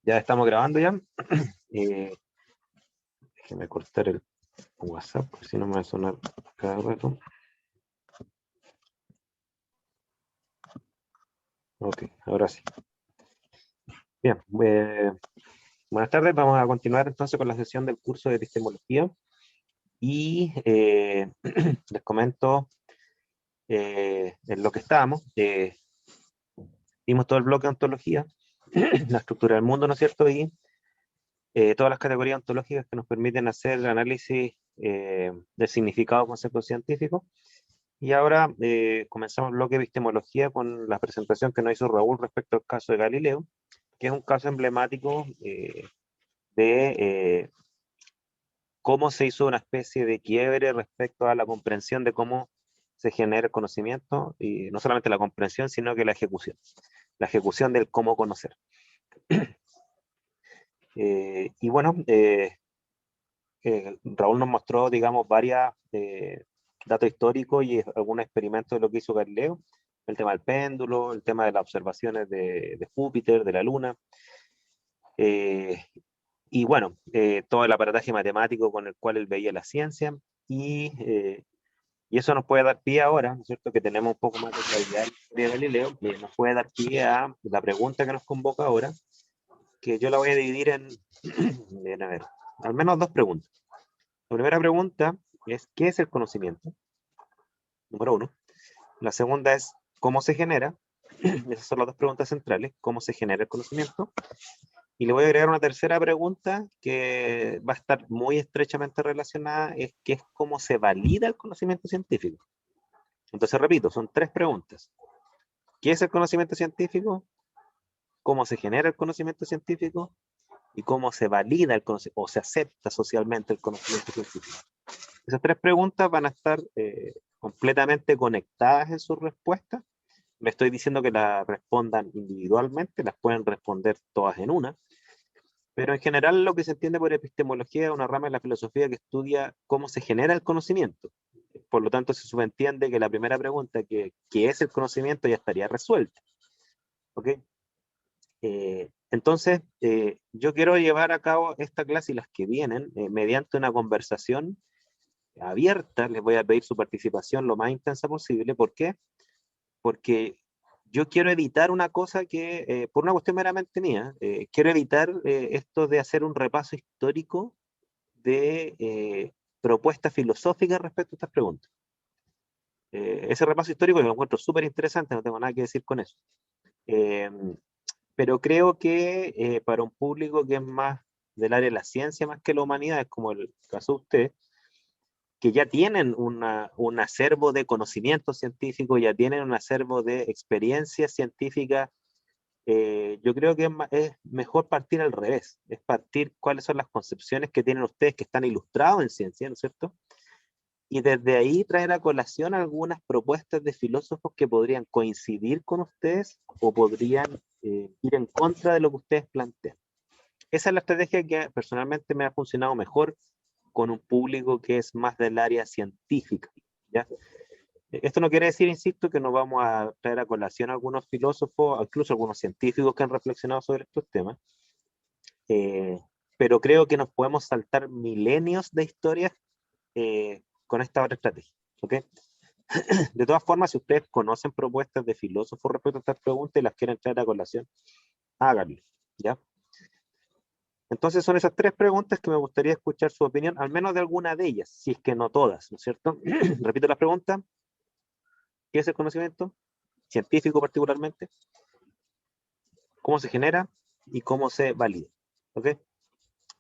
Ya estamos grabando ya. Déjeme cortar el WhatsApp, porque si no me va a sonar cada rato. Ok, ahora sí. Bien, buenas tardes. Vamos a continuar entonces con la sesión del curso de epistemología. Y les comento en lo que estábamos. Vimos todo el bloque de ontología, la estructura del mundo, ¿no es cierto? Y todas las categorías ontológicas que nos permiten hacer el análisis del significado de conceptos científicos. Y ahora comenzamos el bloque de epistemología con la presentación que nos hizo Raúl respecto al caso de Galileo, que es un caso emblemático de cómo se hizo una especie de quiebre respecto a la comprensión de cómo se genera el conocimiento, y no solamente la comprensión, sino que la ejecución del cómo conocer. Y bueno, Raúl nos mostró, digamos, varios datos históricos y algunos experimentos de lo que hizo Galileo, el tema del péndulo, el tema de las observaciones de Júpiter, de la Luna, eh, y bueno, todo el aparataje matemático con el cual él veía la ciencia, y eso nos puede dar pie ahora, ¿no es cierto?, que tenemos un poco más de claridad de Galileo, que nos puede dar pie a la pregunta que nos convoca ahora, que yo la voy a dividir a ver, al menos dos preguntas. La primera pregunta es, ¿qué es el conocimiento? Número uno. La segunda es, ¿cómo se genera? Esas son las dos preguntas centrales, ¿cómo se genera el conocimiento? Y le voy a agregar una tercera pregunta que va a estar muy estrechamente relacionada, es que es cómo se valida el conocimiento científico. Entonces, repito, son tres preguntas. ¿Qué es el conocimiento científico? ¿Cómo se genera el conocimiento científico? ¿Y cómo se valida el conocimiento, o se acepta socialmente el conocimiento científico? Esas tres preguntas van a estar completamente conectadas en sus respuestas. Me estoy diciendo que las respondan individualmente, las pueden responder todas en una, pero en general lo que se entiende por epistemología es una rama de la filosofía que estudia cómo se genera el conocimiento. Por lo tanto, se subentiende que la primera pregunta, ¿qué es el conocimiento?, ya estaría resuelta. ¿Ok? Entonces, yo quiero llevar a cabo esta clase y las que vienen mediante una conversación abierta. Les voy a pedir su participación lo más intensa posible. ¿Por qué? Porque yo quiero evitar una cosa que, por una cuestión meramente mía, quiero evitar esto de hacer un repaso histórico de propuestas filosóficas respecto a estas preguntas. Ese repaso histórico yo lo encuentro súper interesante, no tengo nada que decir con eso. Eh, pero creo que para un público que es más del área de la ciencia más que la humanidad, es como el caso de usted, que ya tienen un acervo de conocimiento científico, ya tienen un acervo de experiencia científica. Yo creo que es mejor partir al revés, es partir cuáles son las concepciones que tienen ustedes que están ilustrados en ciencia, ¿no es cierto? Y desde ahí traer a colación algunas propuestas de filósofos que podrían coincidir con ustedes o podrían ir en contra de lo que ustedes plantean. Esa es la estrategia que personalmente me ha funcionado mejor con un público que es más del área científica, ¿ya? Esto no quiere decir, insisto, que no vamos a traer a colación a algunos filósofos, incluso algunos científicos que han reflexionado sobre estos temas, eh, pero creo que nos podemos saltar milenios de historias con esta otra estrategia. ¿Ok? De todas formas, si ustedes conocen propuestas de filósofos respecto a estas preguntas y las quieren traer a colación, háganlo, ¿ya? Entonces son esas tres preguntas que me gustaría escuchar su opinión, al menos de alguna de ellas, si es que no todas, ¿no es cierto? Repito las preguntas. ¿Qué es el conocimiento? Científico particularmente. ¿Cómo se genera? Y cómo se valida. ¿Ok?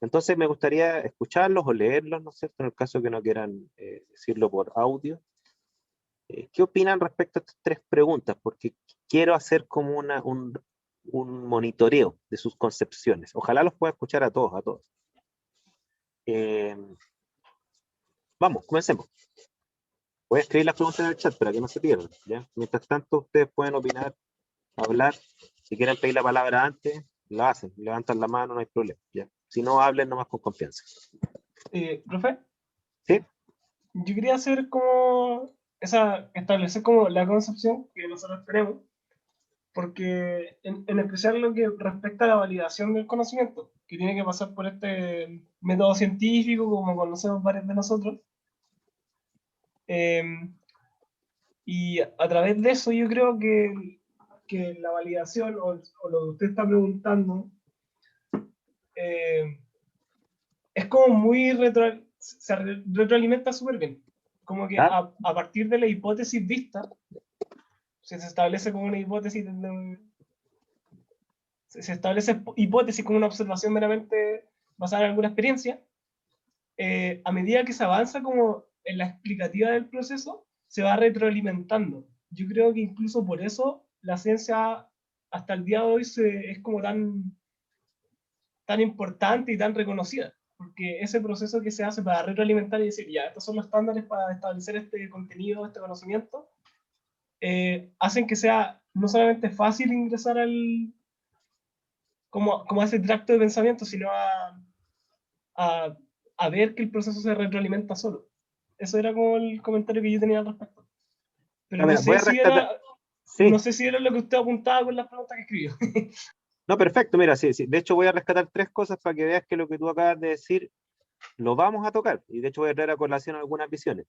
Entonces me gustaría escucharlos o leerlos, ¿no es cierto? En el caso que no quieran decirlo por audio. ¿Qué opinan respecto a estas tres preguntas? Porque quiero hacer como un monitoreo de sus concepciones. Ojalá los pueda escuchar a todos, a todos. Vamos, comencemos. Voy a escribir las preguntas en el chat para que no se pierdan, ¿ya? Mientras tanto, ustedes pueden opinar, hablar. Si quieren pedir la palabra antes, lo hacen. Levantan la mano, no hay problema, ¿ya? Si no, hablen nomás con confianza. Profe, ¿Sí? yo quería hacer como establecer como la concepción que nosotros tenemos porque en especial lo que respecta a la validación del conocimiento, que tiene que pasar por este método científico, como conocemos varios de nosotros, eh, y a través de eso yo creo que la validación, o lo que usted está preguntando, eh, es como muy se retroalimenta súper bien. Como que ¿Ya? a partir de la hipótesis vista, si se establece como una hipótesis, se establece hipótesis como una observación meramente basada en alguna experiencia, a medida que se avanza como en la explicativa del proceso, se va retroalimentando. Yo creo que incluso por eso la ciencia hasta el día de hoy es como tan importante y tan reconocida, porque ese proceso que se hace para retroalimentar y decir, ya, estos son los estándares para establecer este contenido, este conocimiento, hacen que sea no solamente fácil ingresar como a ese tracto de pensamiento, sino a, a ver que el proceso se retroalimenta solo. Eso era como el comentario que yo tenía al respecto. Pero A ver, voy a rescatar. no Sí, sé si era lo que usted apuntaba con las preguntas que escribió. no, perfecto, mira, sí, sí. De hecho, voy a rescatar tres cosas para que veas que lo que tú acabas de decir lo vamos a tocar. Y de hecho, voy a traer a colación algunas visiones.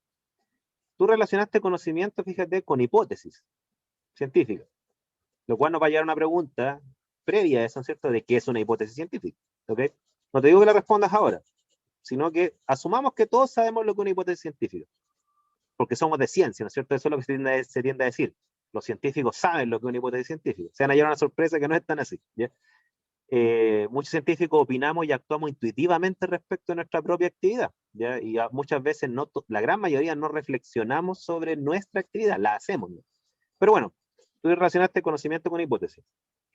Tú relacionaste conocimiento, fíjate, con hipótesis científica, lo cual nos va a llevar a una pregunta previa a eso, ¿cierto? De qué es una hipótesis científica. ¿Ok? No te digo que la respondas ahora, sino que asumamos que todos sabemos lo que es una hipótesis científica, porque somos de ciencia, ¿no es cierto? Eso es lo que se tiende a decir. Los científicos saben lo que es una hipótesis científica. Se van a llevar una sorpresa que no es tan así. ¿Ya? Muchos científicos opinamos y actuamos intuitivamente respecto a nuestra propia actividad, ¿ya? Y muchas veces, no la gran mayoría, no reflexionamos sobre nuestra actividad, la hacemos, ¿no? Pero bueno, tú relacionaste conocimiento con hipótesis.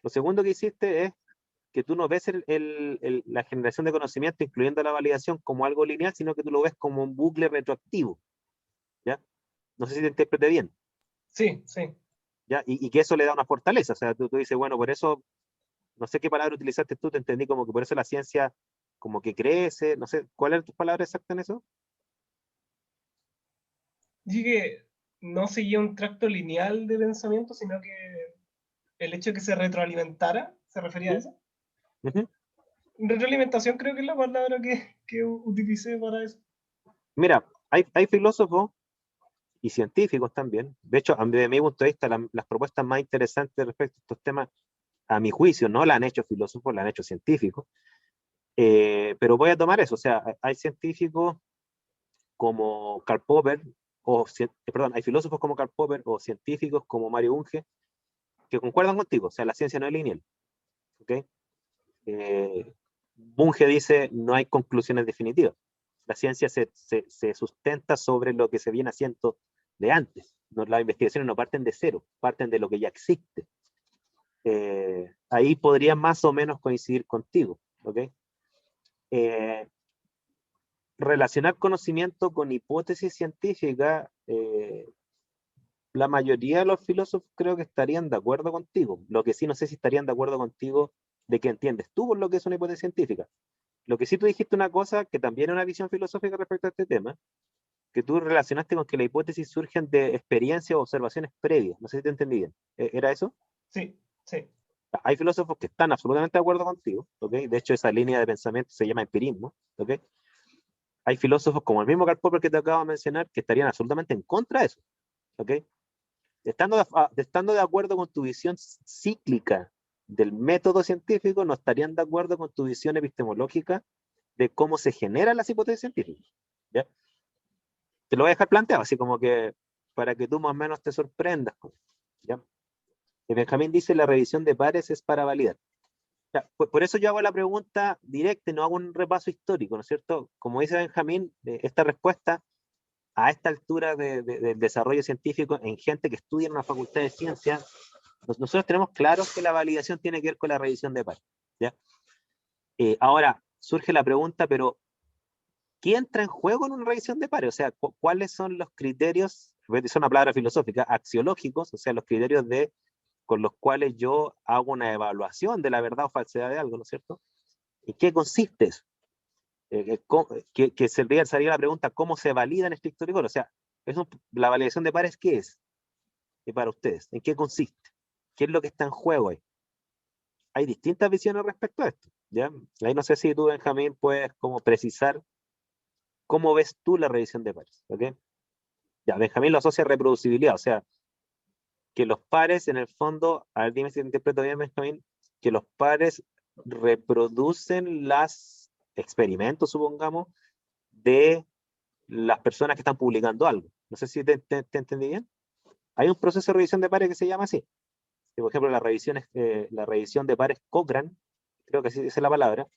Lo segundo que hiciste es que tú no ves la generación de conocimiento, incluyendo la validación, como algo lineal, sino que tú lo ves como un bucle retroactivo, ¿ya? No sé si te interprete bien, Sí, sí. ¿ya? Y que eso le da una fortaleza, o sea, tú dices, bueno, por eso, no sé qué palabra utilizaste tú, te entendí como que por eso la ciencia como que crece, no sé, ¿cuáles eran tus palabras exactas en eso? Dije que no seguía un tracto lineal de pensamiento, sino que el hecho de que se retroalimentara, se refería a ¿Mm? eso. Uh -huh. Retroalimentación creo que es la palabra que utilicé para eso. Mira, hay filósofos y científicos también. De hecho, de mi punto de vista, las propuestas más interesantes respecto a estos temas, a mi juicio, no la han hecho filósofos, la han hecho científicos. Pero voy a tomar eso. O sea, hay científicos como Karl Popper, perdón, hay filósofos como Karl Popper o científicos como Mario Bunge que concuerdan contigo. O sea, la ciencia no es lineal. ¿Okay? Bunge dice no hay conclusiones definitivas. La ciencia se sustenta sobre lo que se viene haciendo de antes. No, las investigaciones no parten de cero, parten de lo que ya existe. Ahí podría más o menos coincidir contigo. ¿Okay? Eh, Relacionar conocimiento con hipótesis científica, la mayoría de los filósofos creo que estarían de acuerdo contigo. Lo que sí no sé si estarían de acuerdo contigo de que entiendes tú por lo que es una hipótesis científica. Lo que sí tú dijiste una cosa que también es una visión filosófica respecto a este tema, que tú relacionaste con que las hipótesis surgen de experiencias o observaciones previas. No sé si te entendí bien. ¿Era eso? Sí, sí. Hay filósofos que están absolutamente de acuerdo contigo, ¿ok? De hecho, esa línea de pensamiento se llama empirismo, ¿ok? Hay filósofos como el mismo Karl Popper que te acabo de mencionar que estarían absolutamente en contra de eso, ¿ok? Estando de acuerdo con tu visión cíclica del método científico, no estarían de acuerdo con tu visión epistemológica de cómo se generan las hipótesis científicas, ¿ya? Te lo voy a dejar planteado, así como que para que tú más o menos te sorprendas, ¿ya? Y Benjamín dice, la revisión de pares es para validar. Ya, por eso yo hago la pregunta directa y no hago un repaso histórico, ¿no es cierto? Como dice Benjamín, esta respuesta a esta altura del desarrollo científico en gente que estudia en una facultad de ciencias, nosotros tenemos claro que la validación tiene que ver con la revisión de pares, ¿ya? Ahora, surge la pregunta, pero ¿qué entra en juego en una revisión de pares? O sea, ¿cuáles son los criterios, es una palabra filosófica, axiológicos, o sea, los criterios con los cuales yo hago una evaluación de la verdad o falsedad de algo, ¿no es cierto? ¿En qué consiste eso? Que sería la pregunta, ¿cómo se valida en estricto rigor? O sea, la validación de pares, ¿qué es para ustedes? ¿En qué consiste? ¿qué es lo que está en juego ahí? Hay distintas visiones respecto a esto, ¿ya? Ahí no sé si tú, Benjamín, puedes como precisar cómo ves tú la revisión de pares, ¿ok? Ya, Benjamín lo asocia a reproducibilidad, o sea, que los pares en el fondo, a ver, dime si te interpreto bien, Benjamín, que los pares reproducen los experimentos, supongamos, de las personas que están publicando algo. No sé si te entendí bien. Hay un proceso de revisión de pares que se llama así. Por ejemplo, la revisión de pares Cochrane, creo que así dice la palabra,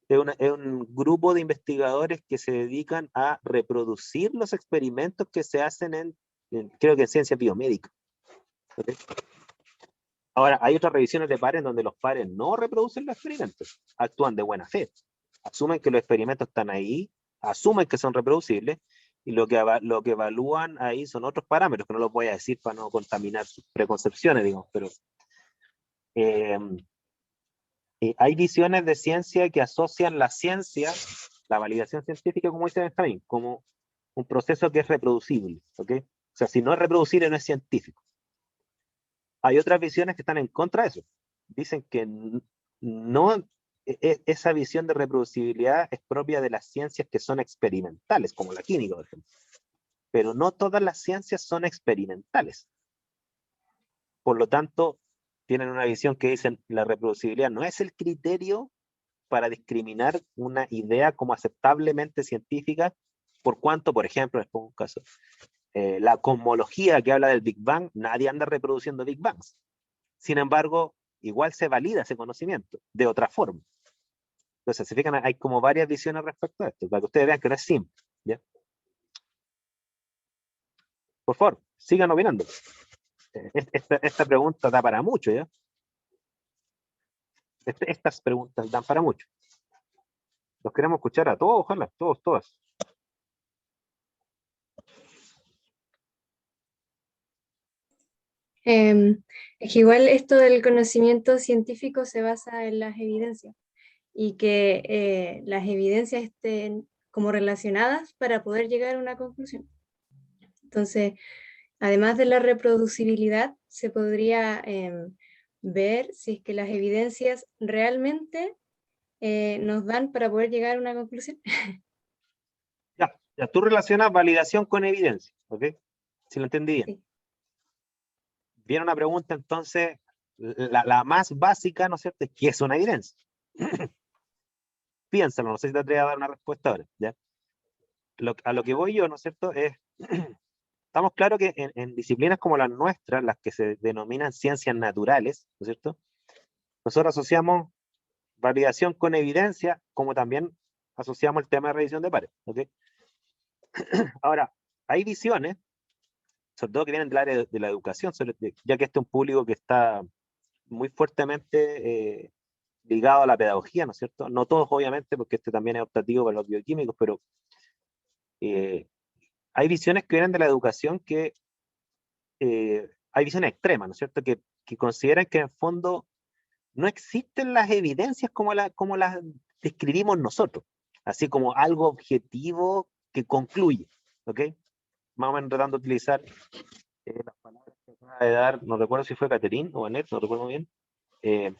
es un grupo de investigadores que se dedican a reproducir los experimentos que se hacen creo que en ciencias biomédicas. ¿Okay? Ahora, hay otras revisiones de pares donde los pares no reproducen los experimentos, actúan de buena fe, asumen que los experimentos están ahí, asumen que son reproducibles, y lo que evalúan ahí son otros parámetros, que no los voy a decir para no contaminar sus preconcepciones, digamos, pero eh, hay visiones de ciencia que asocian la ciencia, la validación científica, como dice Benjamin, como un proceso que es reproducible, ¿ok? O sea, si no es reproducible, no es científico. Hay otras visiones que están en contra de eso. Dicen que no, esa visión de reproducibilidad es propia de las ciencias que son experimentales, como la química, por ejemplo. Pero no todas las ciencias son experimentales. Por lo tanto, tienen una visión que dicen la reproducibilidad no es el criterio para discriminar una idea como aceptablemente científica, por cuanto, por ejemplo, les pongo un caso, la cosmología que habla del Big Bang, nadie anda reproduciendo Big Bangs. Sin embargo, igual se valida ese conocimiento de otra forma. Entonces, se fijan, hay como varias visiones respecto a esto, para que ustedes vean que no es simple. ¿Ya? Por favor, sigan opinando. Esta pregunta da para mucho, ¿ya? Estas preguntas dan para mucho. Los queremos escuchar a todos, ojalá, todos, todas. Es que igual esto del conocimiento científico se basa en las evidencias y que las evidencias estén como relacionadas para poder llegar a una conclusión. Entonces, además de la reproducibilidad, se podría ver si es que las evidencias realmente nos dan para poder llegar a una conclusión. Ya, tú relacionas validación con evidencia, ¿ok? Si lo entendí bien. Sí. Viene una pregunta entonces, la más básica, ¿no es cierto? ¿Qué es una evidencia? Piénsalo, no sé si te atreves a dar una respuesta ahora, ¿ya? A lo que voy yo, ¿no es cierto? Estamos claros que en disciplinas como las nuestras, las que se denominan ciencias naturales, ¿no es cierto? Nosotros asociamos validación con evidencia, como también asociamos el tema de revisión de pares, ¿ok? Ahora, hay visiones, sobre todo que vienen del área de la educación, ya que este es un público que está muy fuertemente ligado a la pedagogía, ¿no es cierto? No todos, obviamente, porque este también es optativo para los bioquímicos, pero hay visiones que vienen de la educación que hay visiones extremas, ¿no es cierto? Que consideran que en el fondo no existen las evidencias como las describimos nosotros, así como algo objetivo que concluye, ¿ok? Más o menos tratando de utilizar las palabras que acaba de dar, no recuerdo si fue Catherine o Annette, no recuerdo bien, eh,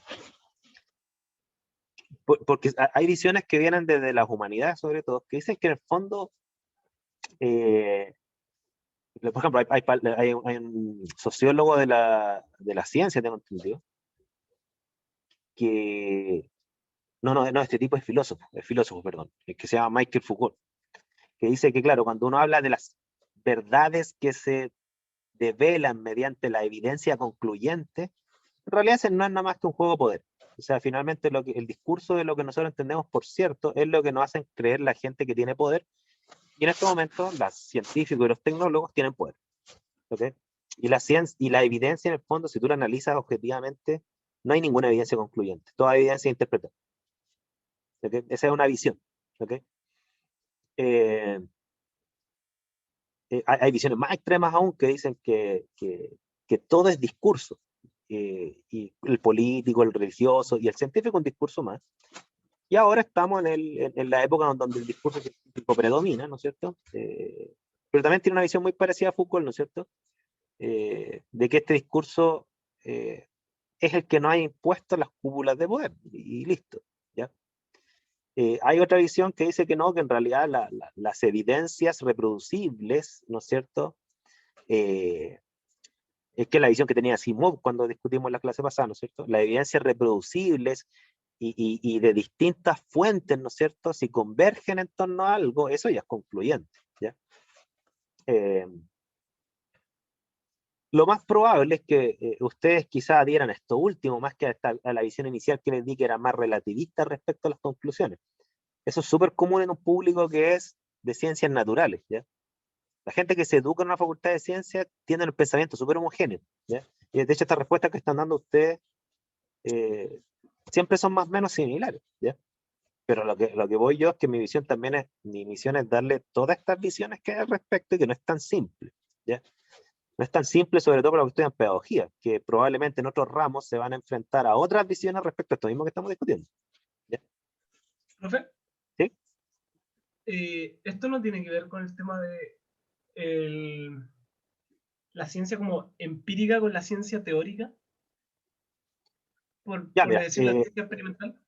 porque hay visiones que vienen desde las humanidades, sobre todo, que dicen que en el fondo, por ejemplo, hay un sociólogo de la ciencia, tengo entendido, que, no, este tipo es filósofo, perdón, que se llama Michael Foucault, que dice que, claro, cuando uno habla de las verdades que se develan mediante la evidencia concluyente, en realidad ese no es nada más que un juego de poder. O sea, finalmente el discurso de lo que nosotros entendemos por cierto es lo que nos hacen creer la gente que tiene poder. Y en este momento, los científicos y los tecnólogos tienen poder. ¿Okay? Y la ciencia y la evidencia, en el fondo, si tú la analizas objetivamente, no hay ninguna evidencia concluyente. Toda evidencia es interpretada. ¿Okay? Esa es una visión. ¿Okay? Eh, hay visiones más extremas aún que dicen que todo es discurso. Y el político, el religioso y el científico un discurso más. Y ahora estamos en la época donde el discurso científico predomina, ¿no es cierto? Pero también tiene una visión muy parecida a Foucault, ¿no es cierto? De que este discurso es el que nos ha impuesto las cúpulas de poder, y listo, ¿ya? Hay otra visión que dice que no, que en realidad las evidencias reproducibles, ¿no es cierto? Es que la visión que tenía Asimov cuando discutimos en la clase pasada, ¿no es cierto? Las evidencias reproducibles y de distintas fuentes, ¿no es cierto? Si convergen en torno a algo, eso ya es concluyente, ¿ya? Lo más probable es que ustedes quizás adhieran a esto último, más que a la visión inicial que les di, que era más relativista respecto a las conclusiones. Eso es súper común en un público que es de ciencias naturales, ¿ya? La gente que se educa en una facultad de ciencias tiene un pensamiento súper homogéneo, ¿ya? Y de hecho estas respuestas que están dando ustedes siempre son más o menos similares, ¿ya? Pero lo que voy yo es que mi misión es darle todas estas visiones que hay al respecto y que no es tan simple, ¿ya? No es tan simple, sobre todo para los que estudian pedagogía, que probablemente en otros ramos se van a enfrentar a otras visiones respecto a esto mismo que estamos discutiendo, ¿ya? ¿Profe? ¿Sí? Esto no tiene que ver con el tema de la ciencia como empírica con la ciencia teórica, Ya, por mira, decir la ciencia experimental.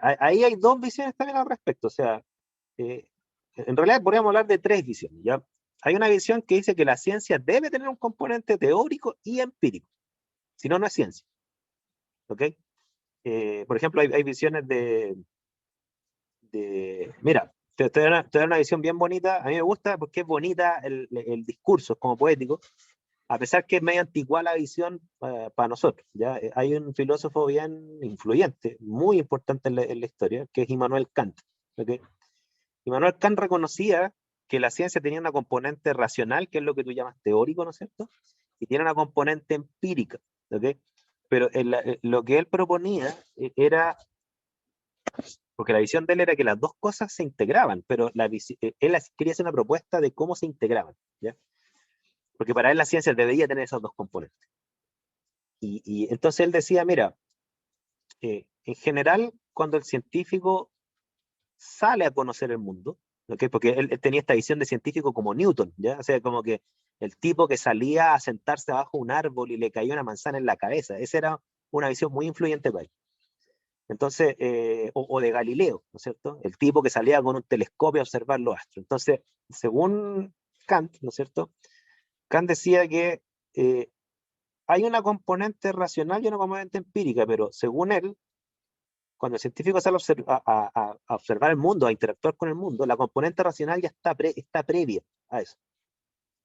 ahí hay dos visiones también al respecto, o sea, en realidad podríamos hablar de tres visiones, ¿ya? Hay una visión que dice que la ciencia debe tener un componente teórico y empírico, si no, no es ciencia, ¿ok? Por ejemplo, hay visiones mira, te doy una visión bien bonita, a mí me gusta porque es bonita el discurso, es como poético, a pesar que es medio antigua la visión para nosotros, ¿ya? Hay un filósofo bien influyente, muy importante en la historia, que es Immanuel Kant, ¿ok? Immanuel Kant reconocía que la ciencia tenía una componente racional, que es lo que tú llamas teórico, ¿no es cierto? Y tiene una componente empírica, ¿ok? Pero lo que él proponía era, porque la visión de él era que las dos cosas se integraban, pero él quería hacer una propuesta de cómo se integraban, ¿ya? Porque para él la ciencia debería tener esas dos componentes. Y entonces él decía, mira, en general, cuando el científico sale a conocer el mundo, ¿okay? Porque él tenía esta visión de científico como Newton, ¿ya? O sea, como que el tipo que salía a sentarse bajo un árbol y le caía una manzana en la cabeza, esa era una visión muy influyente para él. Entonces, o de Galileo, ¿no es cierto? El tipo que salía con un telescopio a observar los astros. Entonces, según Kant, ¿no es cierto? Kant decía que hay una componente racional y una componente empírica, pero según él, cuando el científico sale a observar el mundo, a interactuar con el mundo, la componente racional ya está previa a eso.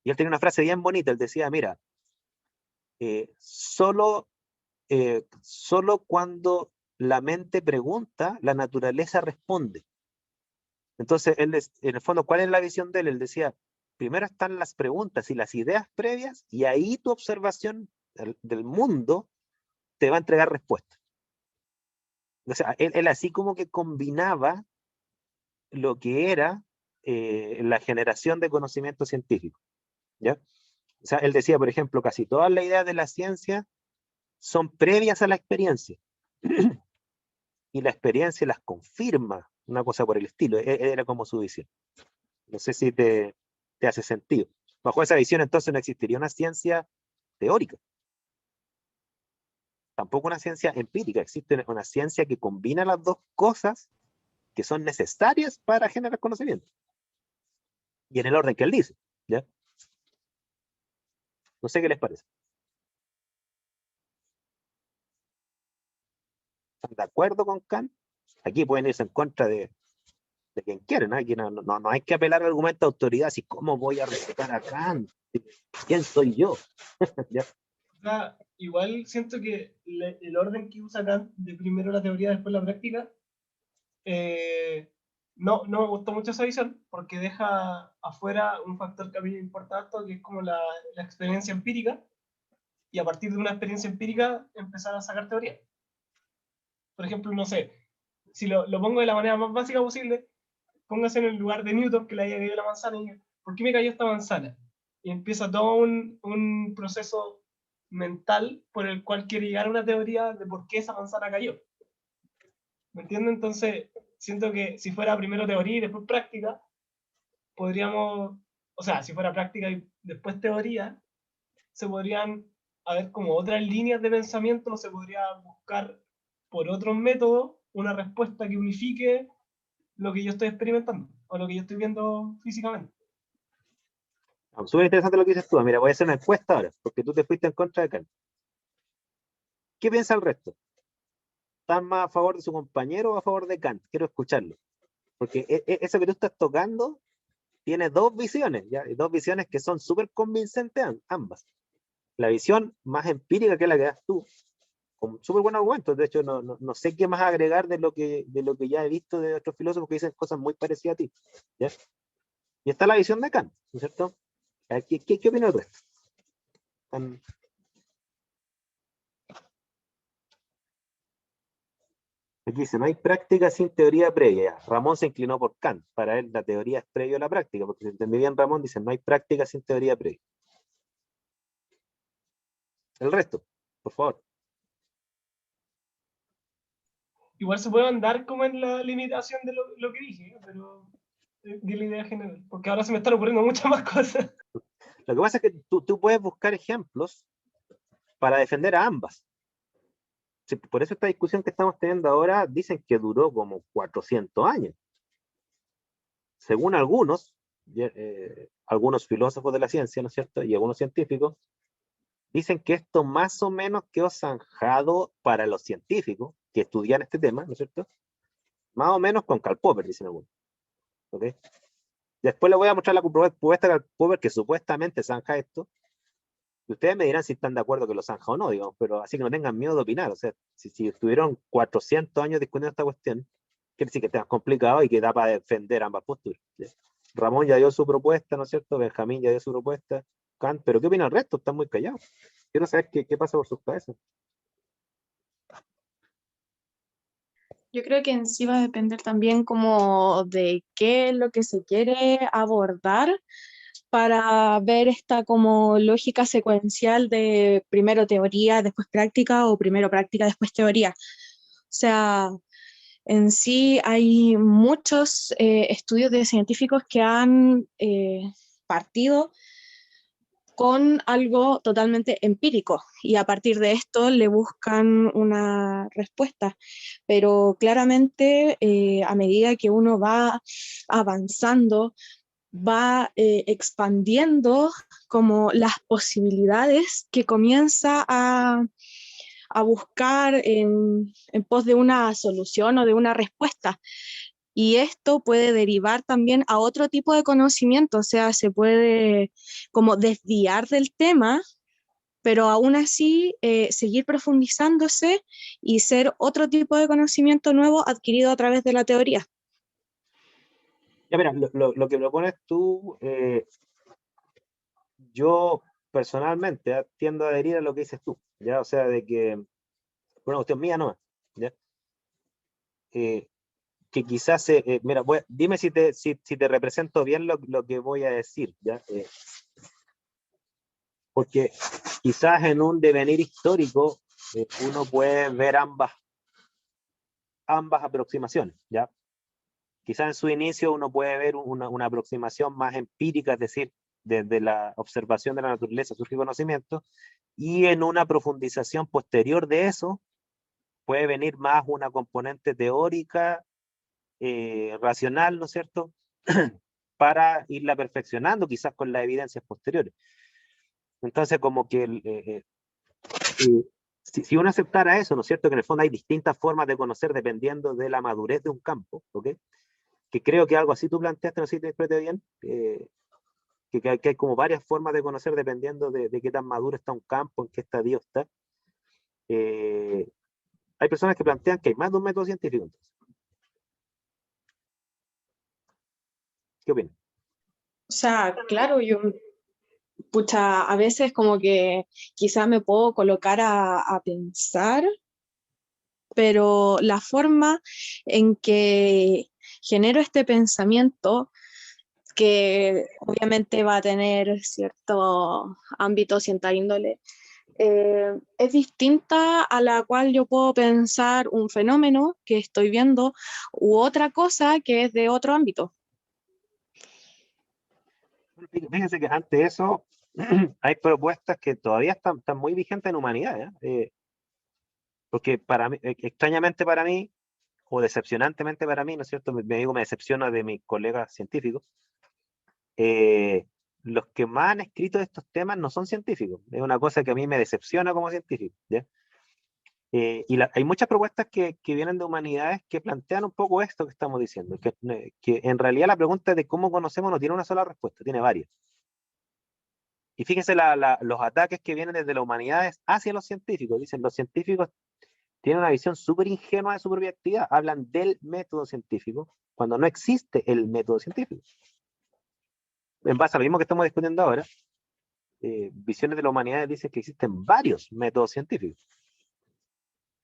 Y él tenía una frase bien bonita, él decía, mira, solo cuando la mente pregunta, la naturaleza responde. Entonces, en el fondo, ¿cuál es la visión de él? Él decía, primero están las preguntas y las ideas previas, y ahí tu observación del mundo te va a entregar respuestas. O sea, él así como que combinaba lo que era la generación de conocimiento científico, ¿ya? O sea, él decía, por ejemplo, casi todas las ideas de la ciencia son previas a la experiencia, y la experiencia las confirma, una cosa por el estilo, era como su visión. No sé si te hace sentido. Bajo esa visión, entonces, no existiría una ciencia teórica, tampoco una ciencia empírica, existe una ciencia que combina las dos cosas que son necesarias para generar conocimiento. Y en el orden que él dice, ¿ya? No sé qué les parece. ¿Están de acuerdo con Kant? Aquí pueden irse en contra de quien quieren, ¿no? Aquí no hay que apelar al argumento de autoridad, así cómo voy a respetar a Kant, quién soy yo. ¿Ya? O sea, igual siento que el orden que usa Kant de primero la teoría, después la práctica, no me gustó mucho esa visión, porque deja afuera un factor que a mí me importa harto, que es como la experiencia empírica, y a partir de una experiencia empírica empezar a sacar teoría. Por ejemplo, no sé, si lo pongo de la manera más básica posible, póngase en el lugar de Newton, que le haya caído la manzana, y diga, ¿por qué me cayó esta manzana? Y empieza todo un proceso mental por el cual quiere llegar a una teoría de por qué esa manzana cayó. ¿Me entienden? Entonces, siento que si fuera primero teoría y después práctica, podríamos, o sea, si fuera práctica y después teoría, se podrían haber como otras líneas de pensamiento, se podría buscar por otros métodos una respuesta que unifique lo que yo estoy experimentando o lo que yo estoy viendo físicamente. Súper interesante lo que dices tú. Mira, voy a hacer una encuesta ahora, porque tú te fuiste en contra de Kant. ¿Qué piensa el resto? ¿Están más a favor de su compañero o a favor de Kant? Quiero escucharlo. Porque eso que tú estás tocando tiene dos visiones, ¿ya? Y dos visiones que son súper convincentes ambas. La visión más empírica, que es la que das tú, con súper buenos argumentos. De hecho, no sé qué más agregar de lo que ya he visto de otros filósofos que dicen cosas muy parecidas a ti, ¿ya? Y está la visión de Kant, ¿no es cierto? ¿Qué opina el resto? Aquí dice, no hay práctica sin teoría previa. Ramón se inclinó por Kant. Para él la teoría es previo a la práctica, porque si entendí bien Ramón, dice, no hay práctica sin teoría previa. El resto, por favor. Igual se puede andar como en la limitación de lo que dije, pero de la idea general, porque ahora se me están ocurriendo muchas más cosas. Lo que pasa es que tú puedes buscar ejemplos para defender a ambas. Sí, por eso esta discusión que estamos teniendo ahora dicen que duró como 400 años. Según algunos filósofos de la ciencia, ¿no es cierto? Y algunos científicos, dicen que esto más o menos quedó zanjado para los científicos que estudian este tema, ¿no es cierto? Más o menos con Karl Popper, dicen algunos. ¿Ok? Después les voy a mostrar la propuesta de Karl Popper que supuestamente zanja esto. Y ustedes me dirán si están de acuerdo que lo zanja o no, digamos, pero así que no tengan miedo de opinar. O sea, si estuvieron 400 años discutiendo esta cuestión, quiere decir que está complicado y que da para defender ambas posturas. ¿Sí? Ramón ya dio su propuesta, ¿no es cierto? Benjamín ya dio su propuesta. Kant, pero ¿qué opina el resto? Están muy callados. Quiero saber qué pasa por sus cabezas. Yo creo que en sí va a depender también como de qué es lo que se quiere abordar para ver esta como lógica secuencial de primero teoría, después práctica o primero práctica, después teoría. O sea, en sí hay muchos estudios de científicos que han partido con algo totalmente empírico y a partir de esto le buscan una respuesta. Pero claramente a medida que uno va avanzando, va expandiendo como las posibilidades que comienza a buscar en pos de una solución o de una respuesta. Y esto puede derivar también a otro tipo de conocimiento, o sea, se puede como desviar del tema, pero aún así seguir profundizándose y ser otro tipo de conocimiento nuevo adquirido a través de la teoría. Ya, mira, lo que propones tú, yo personalmente tiendo a adherir a lo que dices tú, ¿ya? O sea, de que, una cuestión mía no, ¿ya? Que quizás, mira, dime si te represento bien lo que voy a decir, ¿ya? Porque quizás en un devenir histórico uno puede ver ambas aproximaciones, ¿ya? Quizás en su inicio uno puede ver una aproximación más empírica, es decir, desde la observación de la naturaleza surge conocimiento, y en una profundización posterior de eso puede venir más una componente teórica, racional, ¿no es cierto?, para irla perfeccionando, quizás con las evidencias posteriores. Entonces, como que si uno aceptara eso, ¿no es cierto?, que en el fondo hay distintas formas de conocer dependiendo de la madurez de un campo, ¿ok? Que creo que algo así tú planteaste, no sé si te interprete bien, que hay como varias formas de conocer dependiendo de qué tan maduro está un campo, en qué estadio está. Hay personas que plantean que hay más de un método científico. Entonces, ¿qué opinas? O sea, claro, yo, pucha, a veces como que quizás me puedo colocar a pensar, pero la forma en que genero este pensamiento, que obviamente va a tener cierto ámbito, cierta índole, es distinta a la cual yo puedo pensar un fenómeno que estoy viendo u otra cosa que es de otro ámbito. Fíjense que ante eso, hay propuestas que todavía están muy vigentes en humanidades, porque para mí, extrañamente para mí, o decepcionantemente para mí, ¿no es cierto? Me decepciona de mis colegas científicos. Los que más han escrito de estos temas no son científicos. Es una cosa que a mí me decepciona como científico, ¿ya? Hay muchas propuestas que vienen de humanidades que plantean un poco esto que estamos diciendo, que en realidad la pregunta de cómo conocemos no tiene una sola respuesta, tiene varias. Y fíjense los ataques que vienen desde las humanidades hacia los científicos. Dicen, los científicos tienen una visión súper ingenua de su propia actividad. Hablan del método científico cuando no existe el método científico. En base a lo mismo que estamos discutiendo ahora, visiones de la humanidad dicen que existen varios métodos científicos,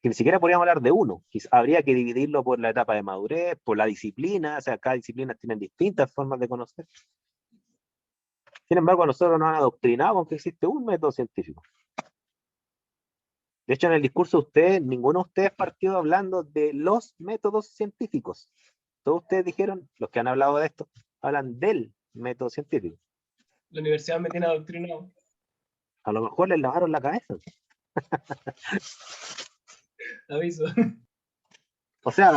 que ni siquiera podríamos hablar de uno. Habría que dividirlo por la etapa de madurez, por la disciplina, o sea, cada disciplina tiene distintas formas de conocer. Sin embargo, a nosotros nos han adoctrinado con que existe un método científico. De hecho, en el discurso de ustedes, ninguno de ustedes partió hablando de los métodos científicos. Todos ustedes dijeron, los que han hablado de esto, hablan del método científico. La universidad me tiene adoctrinado. A lo mejor les lavaron la cabeza. Aviso. O sea,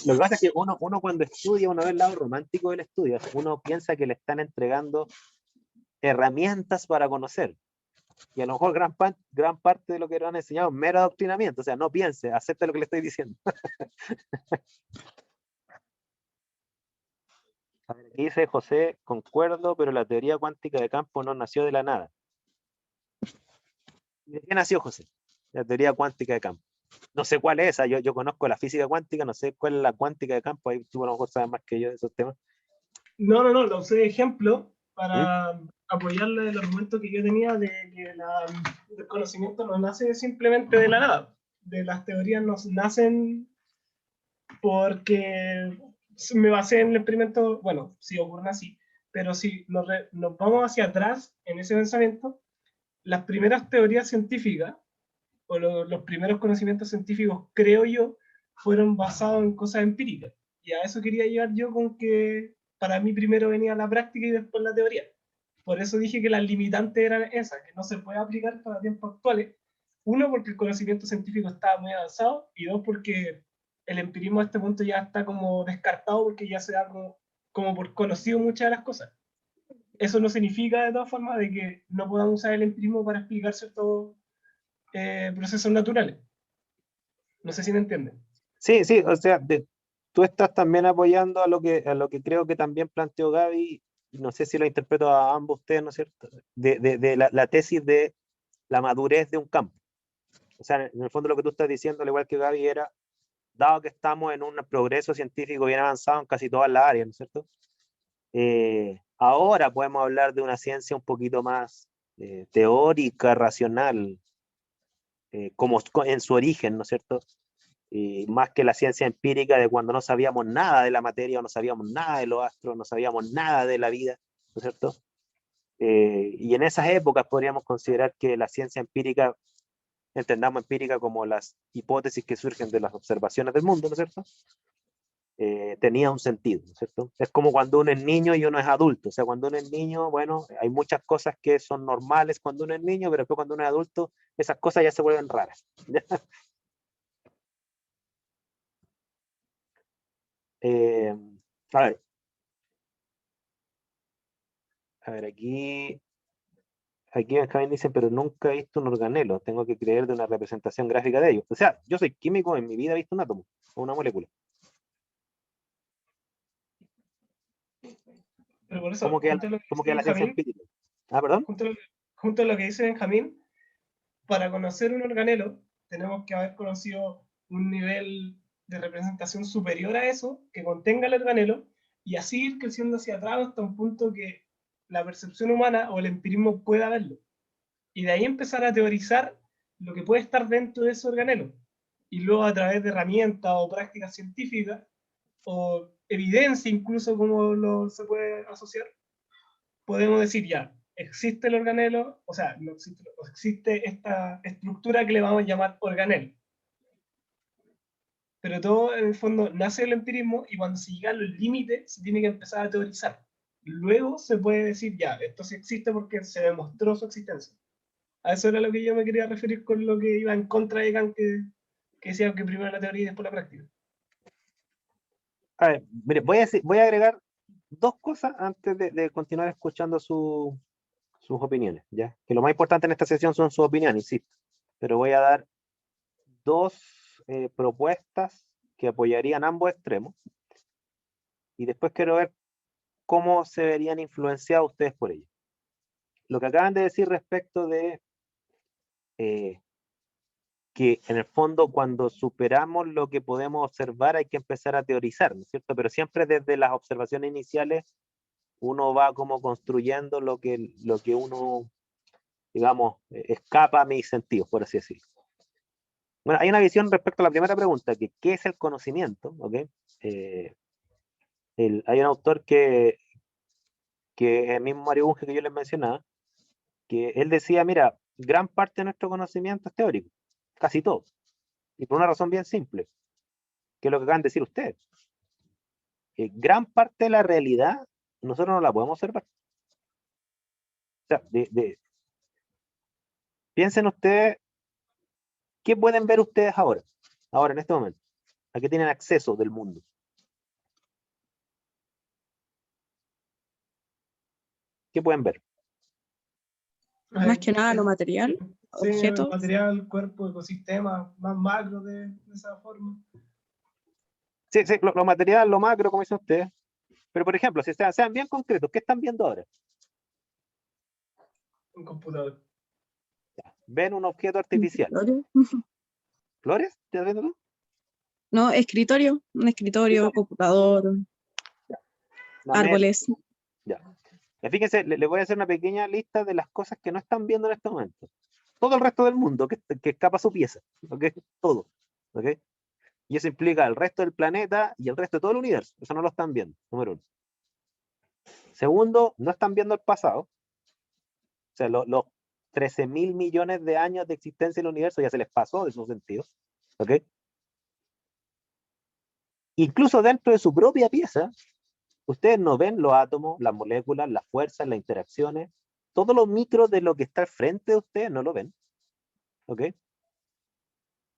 lo que pasa es que uno cuando estudia, uno ve el lado romántico del estudio. Uno piensa que le están entregando herramientas para conocer. Y a lo mejor gran parte de lo que le han enseñado es mero adoctrinamiento. O sea, no piense, acepte lo que le estoy diciendo. A ver, aquí dice José, concuerdo, pero la teoría cuántica de campo no nació de la nada. ¿De qué nació, José? La teoría cuántica de campo. No sé cuál es esa, yo conozco la física cuántica, no sé cuál es la cuántica de campo, ahí tú a lo mejor sabes más que yo de esos temas. No, lo usé de ejemplo para apoyarle el argumento que yo tenía de que el conocimiento no nace simplemente de la nada. De las teorías no nacen porque me basé en el experimento, bueno, sí ocurren así, pero si nos vamos hacia atrás en ese pensamiento, las primeras teorías científicas o los primeros conocimientos científicos, creo yo, fueron basados en cosas empíricas. Y a eso quería llegar yo con que para mí primero venía la práctica y después la teoría. Por eso dije que las limitantes eran esas, que no se puede aplicar para tiempos actuales. Uno, porque el conocimiento científico estaba muy avanzado, y dos, porque el empirismo a este punto ya está como descartado porque ya se da como por conocido muchas de las cosas. Eso no significa de todas formas de que no podamos usar el empirismo para explicar ciertos procesos naturales. No sé si me entienden. Sí, o sea, tú estás también apoyando a lo que creo que también planteó Gaby, no sé si lo interpreto a ambos ustedes, ¿no es cierto? De la tesis de la madurez de un campo. O sea, en el fondo lo que tú estás diciendo, al igual que Gaby, era, dado que estamos en un progreso científico bien avanzado en casi todas las áreas, ¿no es cierto? Ahora podemos hablar de una ciencia un poquito más teórica, racional, como en su origen, ¿no es cierto? Más que la ciencia empírica de cuando no sabíamos nada de la materia, o no sabíamos nada de los astros, no sabíamos nada de la vida, ¿no es cierto? Y en esas épocas podríamos considerar que la ciencia empírica, entendamos empírica como las hipótesis que surgen de las observaciones del mundo, ¿no es cierto? Tenía un sentido, ¿no es cierto? Es como cuando uno es niño y uno es adulto. O sea, cuando uno es niño, bueno, hay muchas cosas que son normales cuando uno es niño, pero después cuando uno es adulto, esas cosas ya se vuelven raras. A ver, aquí Benjamín dice, pero nunca he visto un organelo, tengo que creer de una representación gráfica de ellos. O sea, yo soy químico, en mi vida he visto un átomo o una molécula. Pero por eso, Como que a la ciencia empírica. Ah, perdón. Junto a lo que dice Benjamín, para conocer un organelo, tenemos que haber conocido un nivel de representación superior a eso, que contenga el organelo, y así ir creciendo hacia atrás hasta un punto que la percepción humana o el empirismo pueda verlo. Y de ahí empezar a teorizar lo que puede estar dentro de ese organelo. Y luego a través de herramientas o prácticas científicas, o evidencia incluso como se puede asociar, podemos decir ya, existe el organelo, o sea, no existe, existe esta estructura que le vamos a llamar organelo. Pero todo en el fondo nace del empirismo y cuando se llega a los límites se tiene que empezar a teorizar. luego se puede decir, ya, esto sí existe porque se demostró su existencia. A eso era lo que yo me quería referir con lo que iba en contra de Kant, que decía que primero la teoría y después la práctica. A ver, mire, voy a agregar dos cosas antes de continuar escuchando sus opiniones, ¿ya? Que lo más importante en esta sesión son sus opiniones, insisto. Pero voy a dar dos propuestas que apoyarían ambos extremos. Y después quiero ver cómo se verían influenciados ustedes por ello. Lo que acaban de decir respecto de que en el fondo cuando superamos lo que podemos observar hay que empezar a teorizar, ¿no es cierto? Pero siempre desde las observaciones iniciales uno va como construyendo lo que uno, digamos, escapa a mis sentidos, por así decirlo. Bueno, hay una visión respecto a la primera pregunta, que ¿qué es el conocimiento? ¿Okay? Hay un autor que el mismo Mario Bunge que yo les mencionaba, que él decía, mira, gran parte de nuestro conocimiento es teórico, casi todo, y por una razón bien simple, que es lo que acaban de decir ustedes. Gran parte de la realidad nosotros no la podemos observar. O sea, piensen ustedes, ¿qué pueden ver ustedes ahora en este momento? ¿A qué tienen acceso del mundo? ¿Qué pueden ver? Más que nada lo material, Sí, objetos. material, cuerpo, ecosistema, más macro de esa forma. Sí, lo material, lo macro, como dicen ustedes. Pero, por ejemplo, si sean bien concretos, ¿qué están viendo ahora? Un computador. Ven un objeto artificial. ¿Escritorio? ¿Flores? ¿Estás viendo tú? No, escritorio, un escritorio, computador, Una mesa. árboles. Ya. Y fíjense, le voy a hacer una pequeña lista de las cosas que no están viendo en este momento. Todo el resto del mundo que escapa a su pieza. ¿Ok? Todo. ¿Ok? Y eso implica el resto del planeta y el resto de todo el universo. Eso no lo están viendo, número uno. Segundo, no están viendo el pasado. O sea, los 13.000 millones de años de existencia del universo ya se les pasó de esos sentidos. ¿Ok? Incluso dentro de su propia pieza, ustedes no ven los átomos, las moléculas, las fuerzas, las interacciones. Todo lo micro de lo que está al frente de ustedes no lo ven. ¿Ok?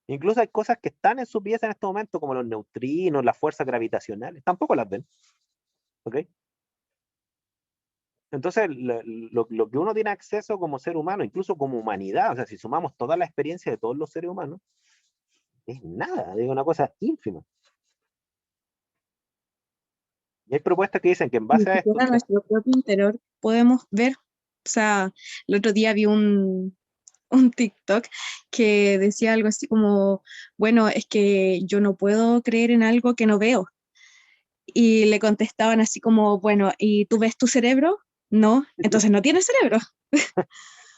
Incluso hay cosas que están en su pieza en este momento, como los neutrinos, las fuerzas gravitacionales, tampoco las ven. ¿Ok? Entonces, lo que uno tiene acceso como ser humano, incluso como humanidad, o sea, si sumamos toda la experiencia de todos los seres humanos, es nada, es una cosa ínfima. Y hay propuestas que dicen que en Ni base a esto, siquiera nuestro propio interior podemos ver. O sea, el otro día vi un TikTok que decía algo así como, bueno, es que yo no puedo creer en algo que no veo. Y le contestaban así como, bueno, ¿y tú ves tu cerebro? No, entonces no tienes cerebro.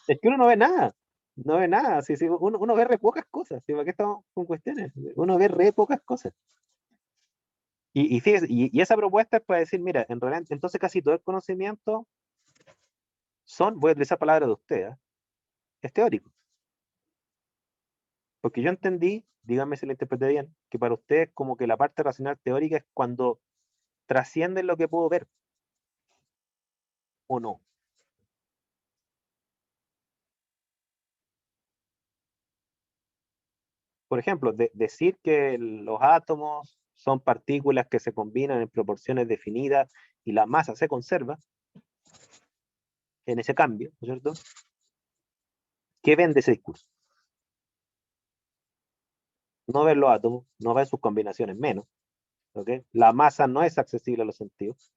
es que uno no ve nada, no ve nada, sí, uno ve re pocas cosas, ¿sí? ¿Para qué estamos con cuestiones? Uno ve re pocas cosas. Y fíjese, y esa propuesta es para decir, mira, en realidad, entonces casi todo el conocimiento voy a utilizar palabras de usted, es teórico. Porque yo entendí, díganme si lo interpreté bien, que para ustedes como que la parte racional teórica es cuando trasciende lo que puedo ver, o no. Por ejemplo, decir que los átomos son partículas que se combinan en proporciones definidas y la masa se conserva en ese cambio, ¿no es cierto? ¿Qué ven de ese discurso? No ver los átomos, no ver sus combinaciones menos, ¿ok? La masa no es accesible a los sentidos.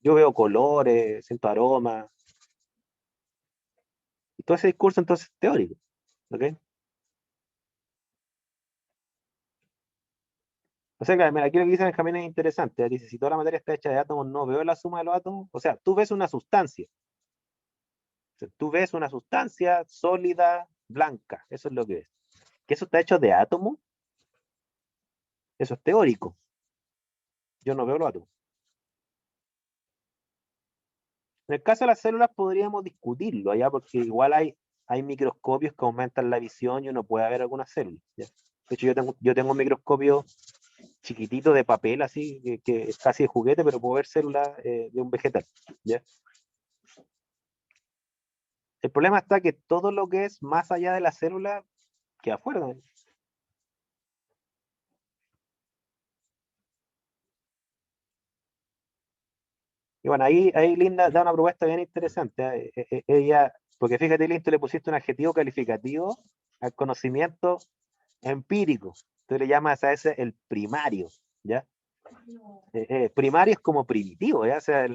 Yo veo colores, siento aromas, y todo ese discurso entonces es teórico, ¿ok? O sea, que, mira, aquí lo que dice Benjamín es interesante. Dice, si toda la materia está hecha de átomos, no veo la suma de los átomos. O sea, tú ves una sustancia. O sea, tú ves una sustancia sólida, blanca. Eso es lo que ves. ¿Que eso está hecho de átomos? Eso es teórico. Yo no veo los átomos. En el caso de las células podríamos discutirlo allá, porque igual hay microscopios que aumentan la visión y uno puede ver algunas células, ¿ya? De hecho, yo tengo un microscopio chiquitito de papel, así, que es casi de juguete, pero puedo ver células de un vegetal, ¿ya? El problema está que todo lo que es más allá de la célula queda afuera, ¿no? Y bueno, ahí Linda da una propuesta bien interesante, ella, porque fíjate, Linda, tú le pusiste un adjetivo calificativo al conocimiento empírico. Tú le llamas a ese el primario, ¿ya? Primario es como primitivo, ¿ya? O sea,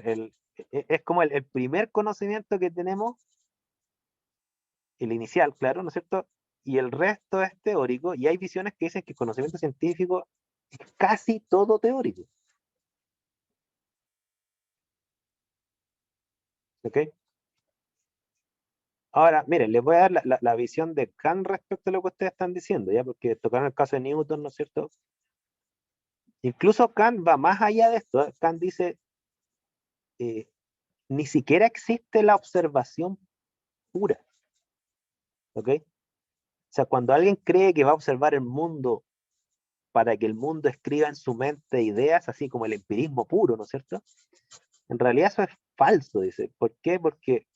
es como el primer conocimiento que tenemos, el inicial, claro, ¿no es cierto? Y el resto es teórico, y hay visiones que dicen que el conocimiento científico es casi todo teórico. ¿Ok? Ahora, miren, les voy a dar la visión de Kant respecto a lo que ustedes están diciendo, ¿ya? Porque tocaron el caso de Newton, ¿no es cierto? Incluso Kant va más allá de esto, ¿eh? Kant dice, ni siquiera existe la observación pura, ¿ok? O sea, cuando alguien cree que va a observar el mundo para que el mundo escriba en su mente ideas, así como el empirismo puro, ¿no es cierto? En realidad eso es falso, dice. ¿Por qué? Porque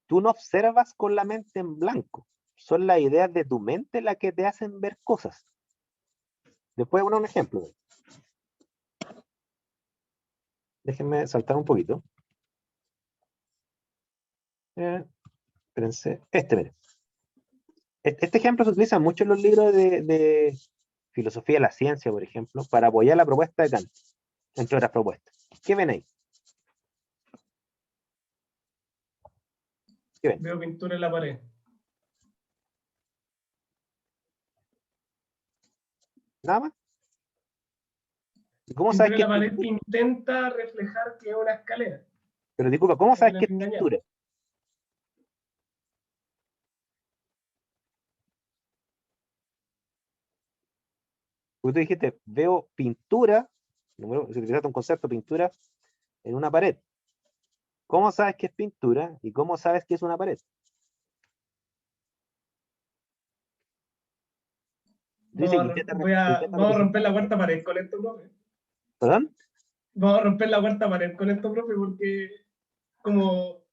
tú no observas con la mente en blanco. Son las ideas de tu mente las que te hacen ver cosas. Después un ejemplo. Déjenme saltar un poquito. Espérense. Miren. Este ejemplo se utiliza mucho en los libros de filosofía de la ciencia, por ejemplo, para apoyar la propuesta de Kant, entre otras propuestas. ¿Qué ven ahí? ¿Qué ven? Veo pintura en la pared. ¿Nada más? ¿Y cómo sabes Pintura que en la es pared pintura? que intenta reflejar que es una escalera. Pero disculpa, ¿cómo sabes No que es me engañaba. pintura? Porque tú dijiste, veo pintura, si utilizaste un concepto, pintura, en una pared. ¿Cómo sabes que es pintura y cómo sabes que es una pared? Dice que Vamos a romper la cuarta pared con esto, profe. ¿Perdón? Vamos a romper la cuarta pared con esto, profe, porque como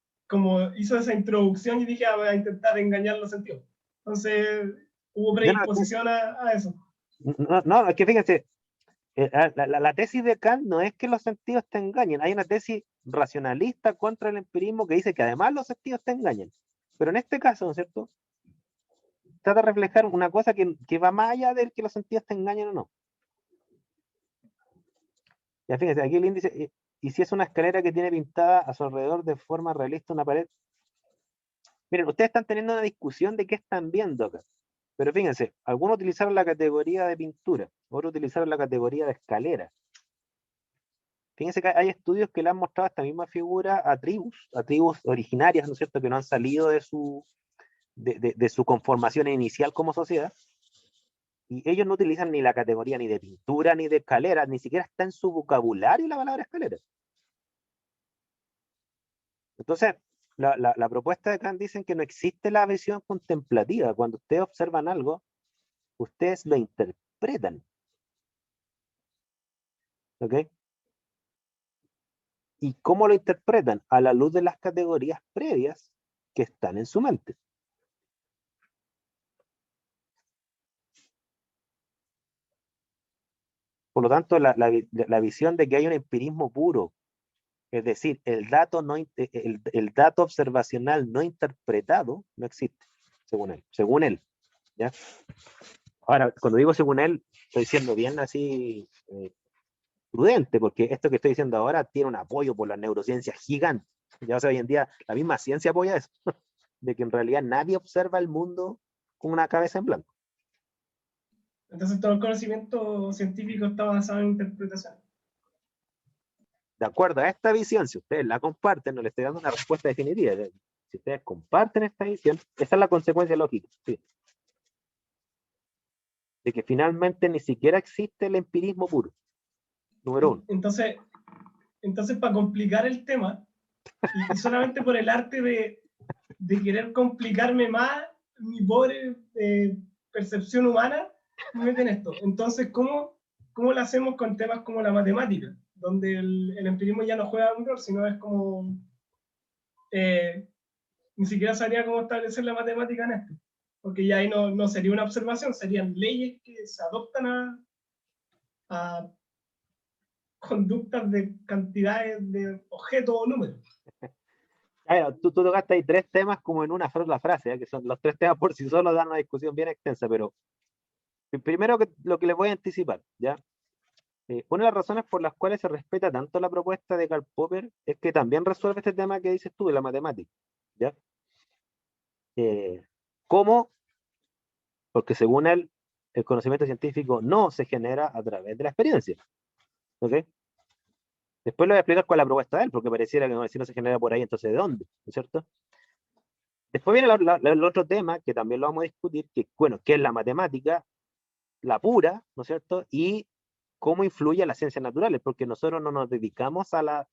hizo esa introducción y dije, voy a intentar engañar los sentidos. Entonces, hubo predisposición a eso. No, es que fíjense, la tesis de Kant no es que los sentidos te engañen, hay una tesis racionalista contra el empirismo que dice que además los sentidos te engañan. Pero en este caso, ¿no es cierto? Trata de reflejar una cosa que va más allá de que los sentidos te engañen o no. Ya fíjense, aquí el índice, y si es una escalera que tiene pintada a su alrededor de forma realista una pared. Miren, ustedes están teniendo una discusión de qué están viendo acá. Pero fíjense, algunos utilizaron la categoría de pintura, otros utilizaron la categoría de escalera. Fíjense que hay estudios que le han mostrado esta misma figura a tribus originarias, ¿no es cierto?, que no han salido de su conformación inicial como sociedad. Y ellos no utilizan ni la categoría ni de pintura ni de escalera, ni siquiera está en su vocabulario la palabra escalera. Entonces, la propuesta de Kant dicen que no existe la visión contemplativa. Cuando ustedes observan algo, ustedes lo interpretan. ¿Ok? ¿Y cómo lo interpretan? A la luz de las categorías previas que están en su mente. Por lo tanto, la visión de que hay un empirismo puro, es decir, el dato observacional no interpretado, no existe, según él, ¿ya? Ahora, cuando digo según él, estoy siendo bien así prudente, porque esto que estoy diciendo ahora tiene un apoyo por la neurociencia gigante. Ya, o sea, hoy en día la misma ciencia apoya eso, de que en realidad nadie observa el mundo con una cabeza en blanco. Entonces, todo el conocimiento científico está basado en interpretación. De acuerdo a esta visión, si ustedes la comparten, no les estoy dando una respuesta definitiva. Si ustedes comparten esta visión, esa es la consecuencia lógica. ¿Sí? De que finalmente ni siquiera existe el empirismo puro. Número uno. Entonces para complicar el tema, y solamente por el arte de querer complicarme más mi pobre percepción humana, me meten esto. Entonces, ¿cómo ¿cómo lo hacemos con temas como la matemática? Donde el empirismo ya no juega un rol, sino es como, ni siquiera sabría cómo establecer la matemática en esto, porque ya ahí no sería una observación, serían leyes que se adoptan a conductas de cantidades de objetos o números. Tú tocaste ahí 3 temas como en una sola frase, ¿eh? Que son los 3 temas por sí solos, dan una discusión bien extensa, pero primero lo que les voy a anticipar, ¿ya? Una de las razones por las cuales se respeta tanto la propuesta de Karl Popper es que también resuelve este tema que dices tú de la matemática, ¿ya? ¿Cómo? Porque según él, el conocimiento científico no se genera a través de la experiencia, ¿ok? Después lo voy a explicar cuál es la propuesta de él, porque pareciera que no, si no se genera por ahí, entonces ¿de dónde? ¿No es cierto? Después viene el otro tema, que también lo vamos a discutir, que, bueno, ¿qué es la matemática? La pura, ¿no es cierto? Y cómo influye a las ciencias naturales, porque nosotros no nos dedicamos a la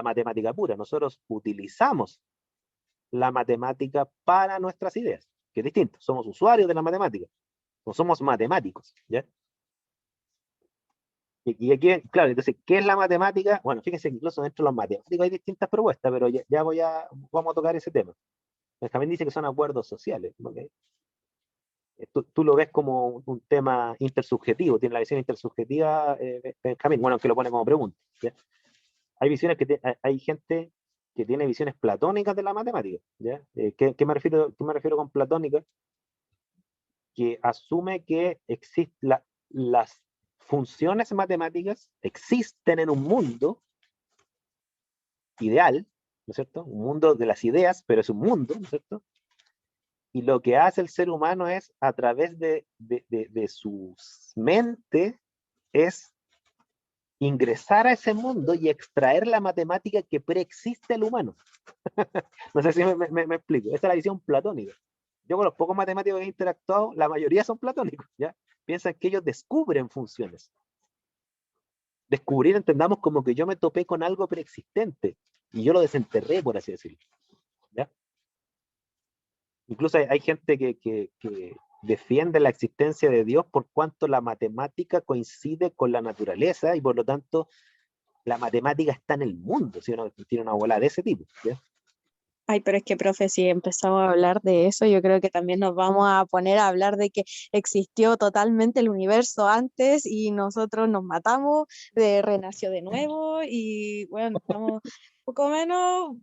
matemática pura, nosotros utilizamos la matemática para nuestras ideas, que es distinto, somos usuarios de la matemática, no somos matemáticos, ¿ya? Y aquí, claro, entonces, ¿qué es la matemática? Bueno, fíjense que incluso dentro de los matemáticos hay distintas propuestas, pero vamos a tocar ese tema. Benjamín dice que son acuerdos sociales, ¿ok? Tú lo ves como un tema intersubjetivo, tiene la visión intersubjetiva, Benjamín, bueno, que lo pone como pregunta, ¿ya? Hay gente que tiene visiones platónicas de la matemática, ¿ya? ¿Qué me refiero con platónica? Que asume que las funciones matemáticas existen en un mundo ideal, ¿no es cierto? Un mundo de las ideas, pero es un mundo, ¿no es cierto? Y lo que hace el ser humano es, a través de su mente, es ingresar a ese mundo y extraer la matemática que preexiste el humano. No sé si me explico. Esa es la visión platónica. Yo con los pocos matemáticos que he interactuado, la mayoría son platónicos, ¿ya? Piensan que ellos descubren funciones. Descubrir, entendamos como que yo me topé con algo preexistente y yo lo desenterré, por así decirlo, ¿ya? Incluso hay gente que defiende la existencia de Dios por cuanto la matemática coincide con la naturaleza y por lo tanto la matemática está en el mundo, si uno tiene una bola de ese tipo, ¿ya? Ay, pero es que, profe, si empezamos a hablar de eso, yo creo que también nos vamos a poner a hablar de que existió totalmente el universo antes y nosotros nos matamos, renació de nuevo y bueno, estamos poco menos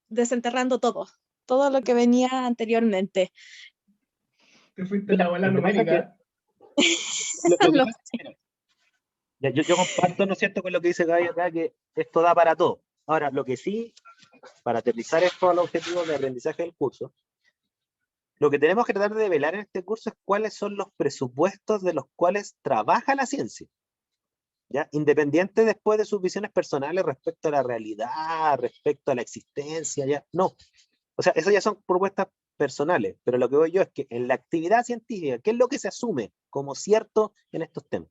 desenterrando todo lo que venía anteriormente. Te fuiste en la bola numérica. Yo comparto, ¿no es cierto?, con lo que dice Gaby acá, que esto da para todo. Ahora, lo que sí, para aterrizar esto al objetivo de aprendizaje del curso, lo que tenemos que tratar de develar en este curso es cuáles son los presupuestos de los cuales trabaja la ciencia, ¿ya? Independiente después de sus visiones personales respecto a la realidad, respecto a la existencia, ¿ya? No. O sea, eso ya son propuestas personales, pero lo que voy yo es que en la actividad científica, ¿qué es lo que se asume como cierto en estos temas?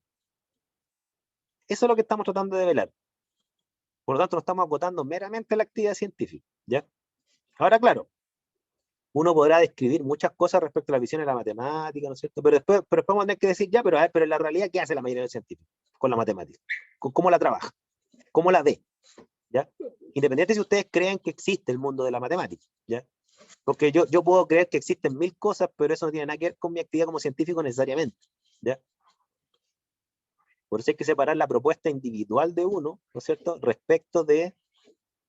Eso es lo que estamos tratando de develar. Por lo tanto, no estamos acotando meramente la actividad científica, ¿ya? Ahora, claro, uno podrá describir muchas cosas respecto a la visión de la matemática, ¿no es cierto? Pero después vamos a tener que decir, ya, pero a ver, pero en la realidad, ¿qué hace la mayoría de los científicos con la matemática? ¿Cómo la trabaja? ¿Cómo la ve? ¿Ya? Independiente si ustedes creen que existe el mundo de la matemática, ¿ya? Porque yo puedo creer que existen 1000 cosas, pero eso no tiene nada que ver con mi actividad como científico necesariamente, ¿ya? Por eso hay que separar la propuesta individual de uno, ¿no es cierto?, respecto de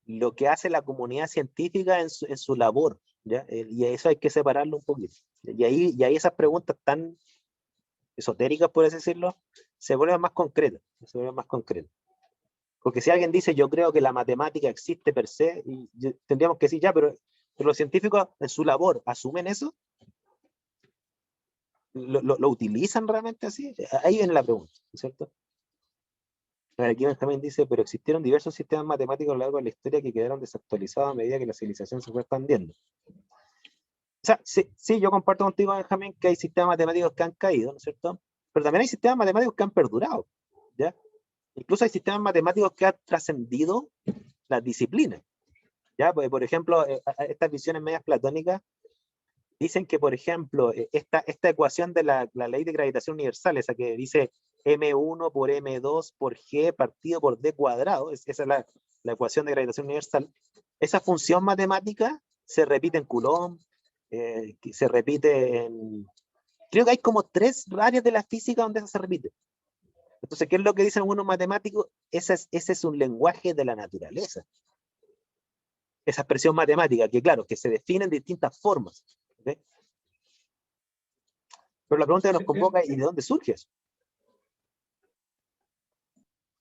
lo que hace la comunidad científica en su labor, ¿ya? Y eso hay que separarlo un poquito. Y ahí esas preguntas tan esotéricas, por así decirlo, se vuelven más concretas, Porque si alguien dice, yo creo que la matemática existe per se, tendríamos que decir, ya, pero los científicos en su labor asumen eso, lo utilizan realmente así. Ahí viene la pregunta, ¿no es cierto? Aquí también dice, pero existieron diversos sistemas matemáticos a lo largo de la historia que quedaron desactualizados a medida que la civilización se fue expandiendo. O sea, sí, yo comparto contigo, Benjamín, que hay sistemas matemáticos que han caído, ¿no es cierto? Pero también hay sistemas matemáticos que han perdurado, ¿ya? Incluso hay sistemas matemáticos que han trascendido las disciplinas, ¿ya? Porque, por ejemplo, estas visiones medias platónicas dicen que, por ejemplo, esta ecuación de la ley de gravitación universal, esa que dice M1 por M2 por G partido por D cuadrado, esa es la ecuación de gravitación universal. Esa función matemática se repite en Coulomb, se repite en... Creo que hay como 3 áreas de la física donde eso se repite. Entonces, ¿qué es lo que dicen algunos matemáticos? Ese es un lenguaje de la naturaleza. Esa expresión matemática, que claro, que se define en distintas formas. ¿Okay? Pero la pregunta que nos convoca es, ¿y de dónde surge eso?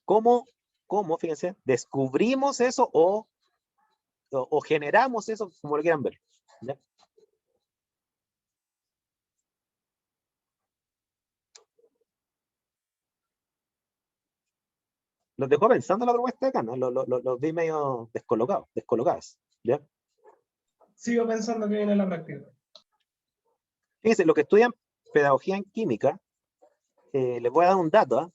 ¿Cómo, fíjense, descubrimos eso o generamos eso, como lo quieran ver? ¿Ya? Los dejó pensando la propuesta de acá, ¿no? Los vi medio descolocados, ¿ya? Sigo pensando que viene la práctica. Fíjense, los que estudian pedagogía en química, les voy a dar un dato, ¿eh?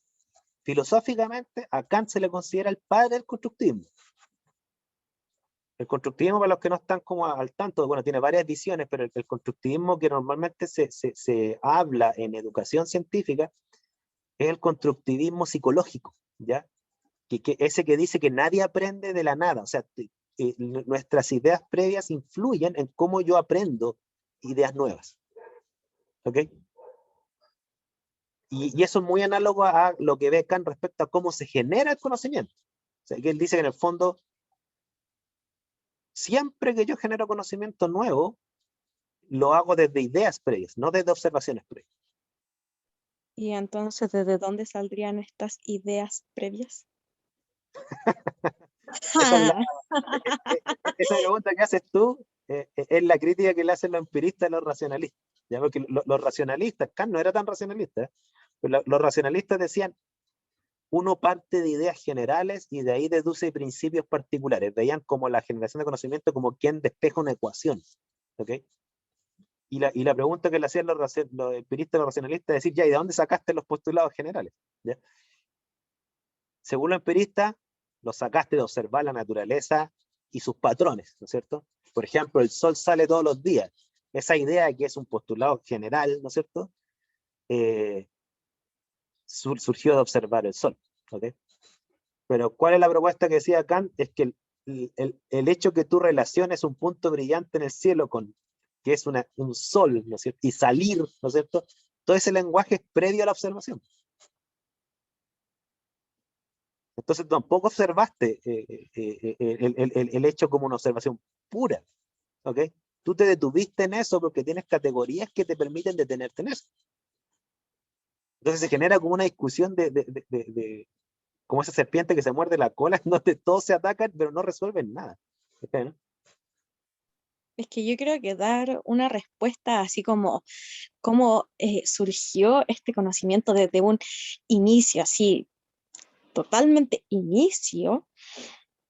Filosóficamente, a Kant se le considera el padre del constructivismo. El constructivismo, para los que no están como al tanto, bueno, tiene varias visiones, pero el constructivismo que normalmente se habla en educación científica es el constructivismo psicológico, ¿ya? Ese que dice que nadie aprende de la nada, o sea, nuestras ideas previas influyen en cómo yo aprendo ideas nuevas. ¿Ok? Y eso es muy análogo a lo que ve Kant respecto a cómo se genera el conocimiento. O sea, que él dice que en el fondo, siempre que yo genero conocimiento nuevo, lo hago desde ideas previas, no desde observaciones previas. Y entonces, ¿desde dónde saldrían estas ideas previas? Esa pregunta que haces tú es la crítica que le hacen los empiristas a los racionalistas. ¿Ya? Porque los racionalistas, Kant no era tan racionalista, pero los racionalistas decían, uno parte de ideas generales y de ahí deduce principios particulares. Veían como la generación de conocimiento como quien despeja una ecuación. ¿Ok? Y la pregunta que le hacían los empiristas a los racionalistas es decir, ya, ¿y de dónde sacaste los postulados generales? ¿Ya? Según los empiristas, los sacaste de observar la naturaleza y sus patrones, ¿no es cierto? Por ejemplo, el sol sale todos los días. Esa idea que es un postulado general, ¿no es cierto? Surgió de observar el sol. ¿Okay? Pero ¿cuál es la propuesta que decía Kant? Es que el hecho que tú relaciones un punto brillante en el cielo con que es un sol, ¿no es cierto? Y salir, ¿no es cierto? Todo ese lenguaje es previo a la observación. Entonces tampoco observaste el hecho como una observación pura. ¿Ok? Tú te detuviste en eso porque tienes categorías que te permiten detenerte en eso. Entonces se genera como una discusión como esa serpiente que se muerde la cola, donde todos se atacan, pero no resuelven nada. ¿Okay, no? Es que yo creo que dar una respuesta así como cómo surgió este conocimiento desde un inicio, así totalmente inicio,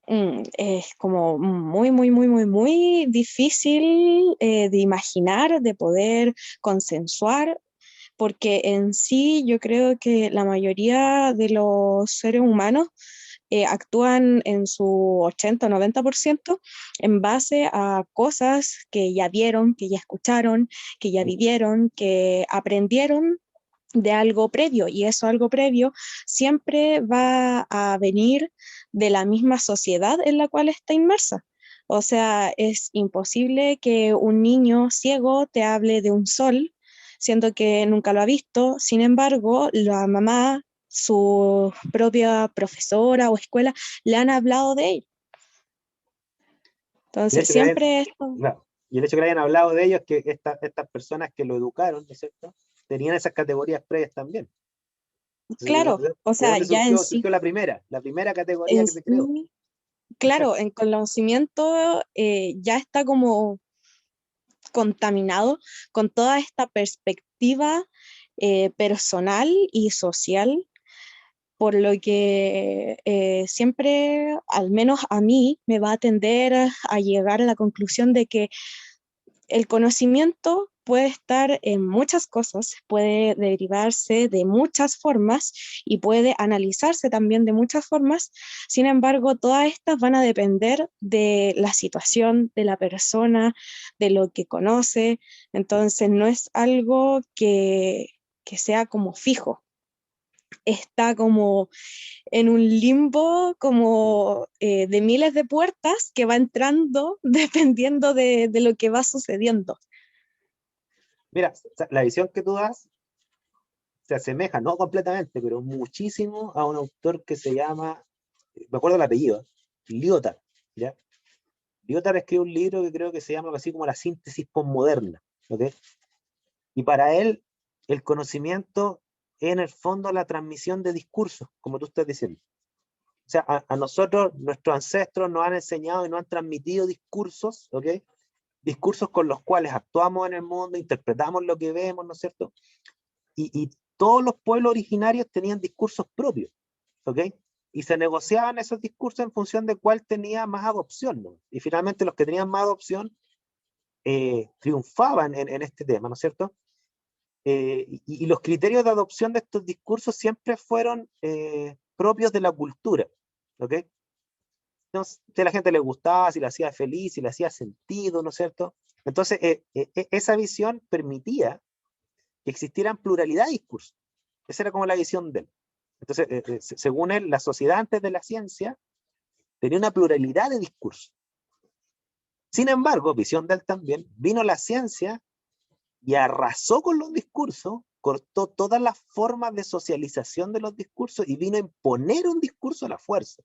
es como muy, muy, muy, muy, muy difícil de imaginar, de poder consensuar, porque en sí yo creo que la mayoría de los seres humanos actúan en su 80 o 90% en base a cosas que ya vieron, que ya escucharon, que ya vivieron, que aprendieron de algo previo, y eso algo previo siempre va a venir de la misma sociedad en la cual está inmersa. O sea, es imposible que un niño ciego te hable de un sol, siendo que nunca lo ha visto. Sin embargo, la mamá, su propia profesora o escuela, le han hablado de él. Entonces, siempre esto... Claro, y el hecho que le hayan hablado de ellos es que estas personas que lo educaron, ¿no es cierto? Tenían esas categorías previas también. Entonces, Claro, o ¿de sea, dónde ya en surgió sí, la primera categoría en que se creó? sí, claro, en conocimiento ya está como contaminado con toda esta perspectiva personal y social, por lo que siempre, al menos a mí, me va a tender a llegar a la conclusión de que el conocimiento puede estar en muchas cosas, puede derivarse de muchas formas y puede analizarse también de muchas formas. Sin embargo, todas estas van a depender de la situación, de la persona, de lo que conoce. Entonces, no es algo que sea como fijo. está como en un limbo como de miles de puertas que va entrando dependiendo de lo que va sucediendo. Mira, la visión que tú das se asemeja, no completamente, pero muchísimo a un autor que se llama, me acuerdo el apellido, Lyotard, ¿ya? Lyotard escribe un libro que creo que se llama algo así como La síntesis postmoderna, ¿ok? Y para él, el conocimiento es en el fondo la transmisión de discursos, como tú estás diciendo. O sea, a nosotros, nuestros ancestros nos han enseñado y nos han transmitido discursos, ¿ok? Discursos con los cuales actuamos en el mundo, interpretamos lo que vemos, ¿no es cierto? Y todos los pueblos originarios tenían discursos propios, ¿ok? Y se negociaban esos discursos en función de cuál tenía más adopción, ¿no? Y finalmente los que tenían más adopción triunfaban en este tema, ¿no es cierto? Y los criterios de adopción de estos discursos siempre fueron propios de la cultura, ¿ok? Entonces, si a la gente le gustaba, si la hacía feliz, si le hacía sentido, ¿no es cierto? Entonces, esa visión permitía que existieran pluralidad de discursos. Esa era como la visión de él. Entonces, según él, la sociedad antes de la ciencia tenía una pluralidad de discursos. Sin embargo, visión de él también, vino la ciencia y arrasó con los discursos, cortó todas las formas de socialización de los discursos y vino a imponer un discurso a la fuerza.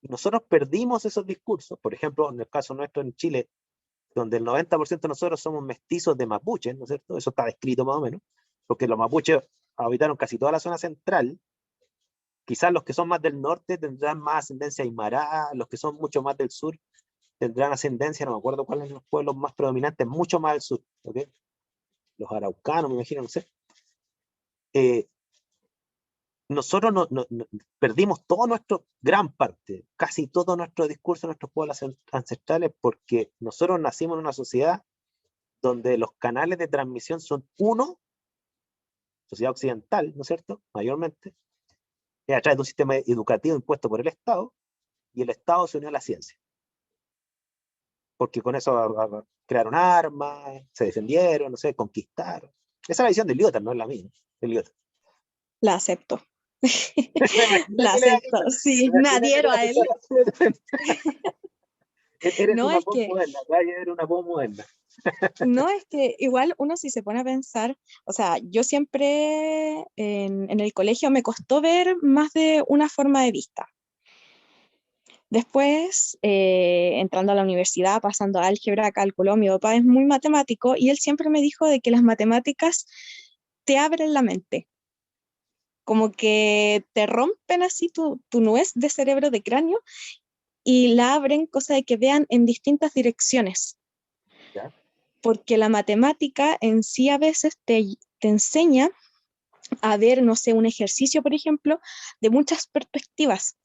Y nosotros perdimos esos discursos, por ejemplo, en el caso nuestro en Chile, donde el 90% de nosotros somos mestizos de mapuches, ¿no es cierto? Eso está descrito más o menos, porque los mapuches habitaron casi toda la zona central. Quizás los que son más del norte tendrán más ascendencia aymara, los que son mucho más del sur tendrán ascendencia, no me acuerdo cuáles son los pueblos más predominantes, mucho más del sur, ¿ok? Los araucanos, me imagino, no sé. Nosotros perdimos todo nuestro, gran parte, casi todo nuestro discurso, nuestros pueblos ancestrales, porque nosotros nacimos en una sociedad donde los canales de transmisión son uno, sociedad occidental, ¿no es cierto? Mayormente, a través de un sistema educativo impuesto por el Estado, y el Estado se unió a la ciencia. Porque con eso crearon armas, se defendieron, no sé, conquistaron. Esa es la visión de Lyotard, no es la mía, de Lyotard. La acepto. Imagina La que le acepto, sí, me imagina que adhiero le a él. Eres No, una es voz que moderna, Gaya, eres una voz moderna. No, es que igual uno si se pone a pensar, o sea, yo siempre en el colegio me costó ver más de una forma de vista. Después, entrando a la universidad, pasando a álgebra, cálculo, mi papá es muy matemático y él siempre me dijo de que las matemáticas te abren la mente, como que te rompen así tu nuez de cerebro de cráneo y la abren, cosa de que vean en distintas direcciones. ¿Ya? Porque la matemática en sí a veces te enseña a ver, no sé, un ejercicio, por ejemplo, de muchas perspectivas.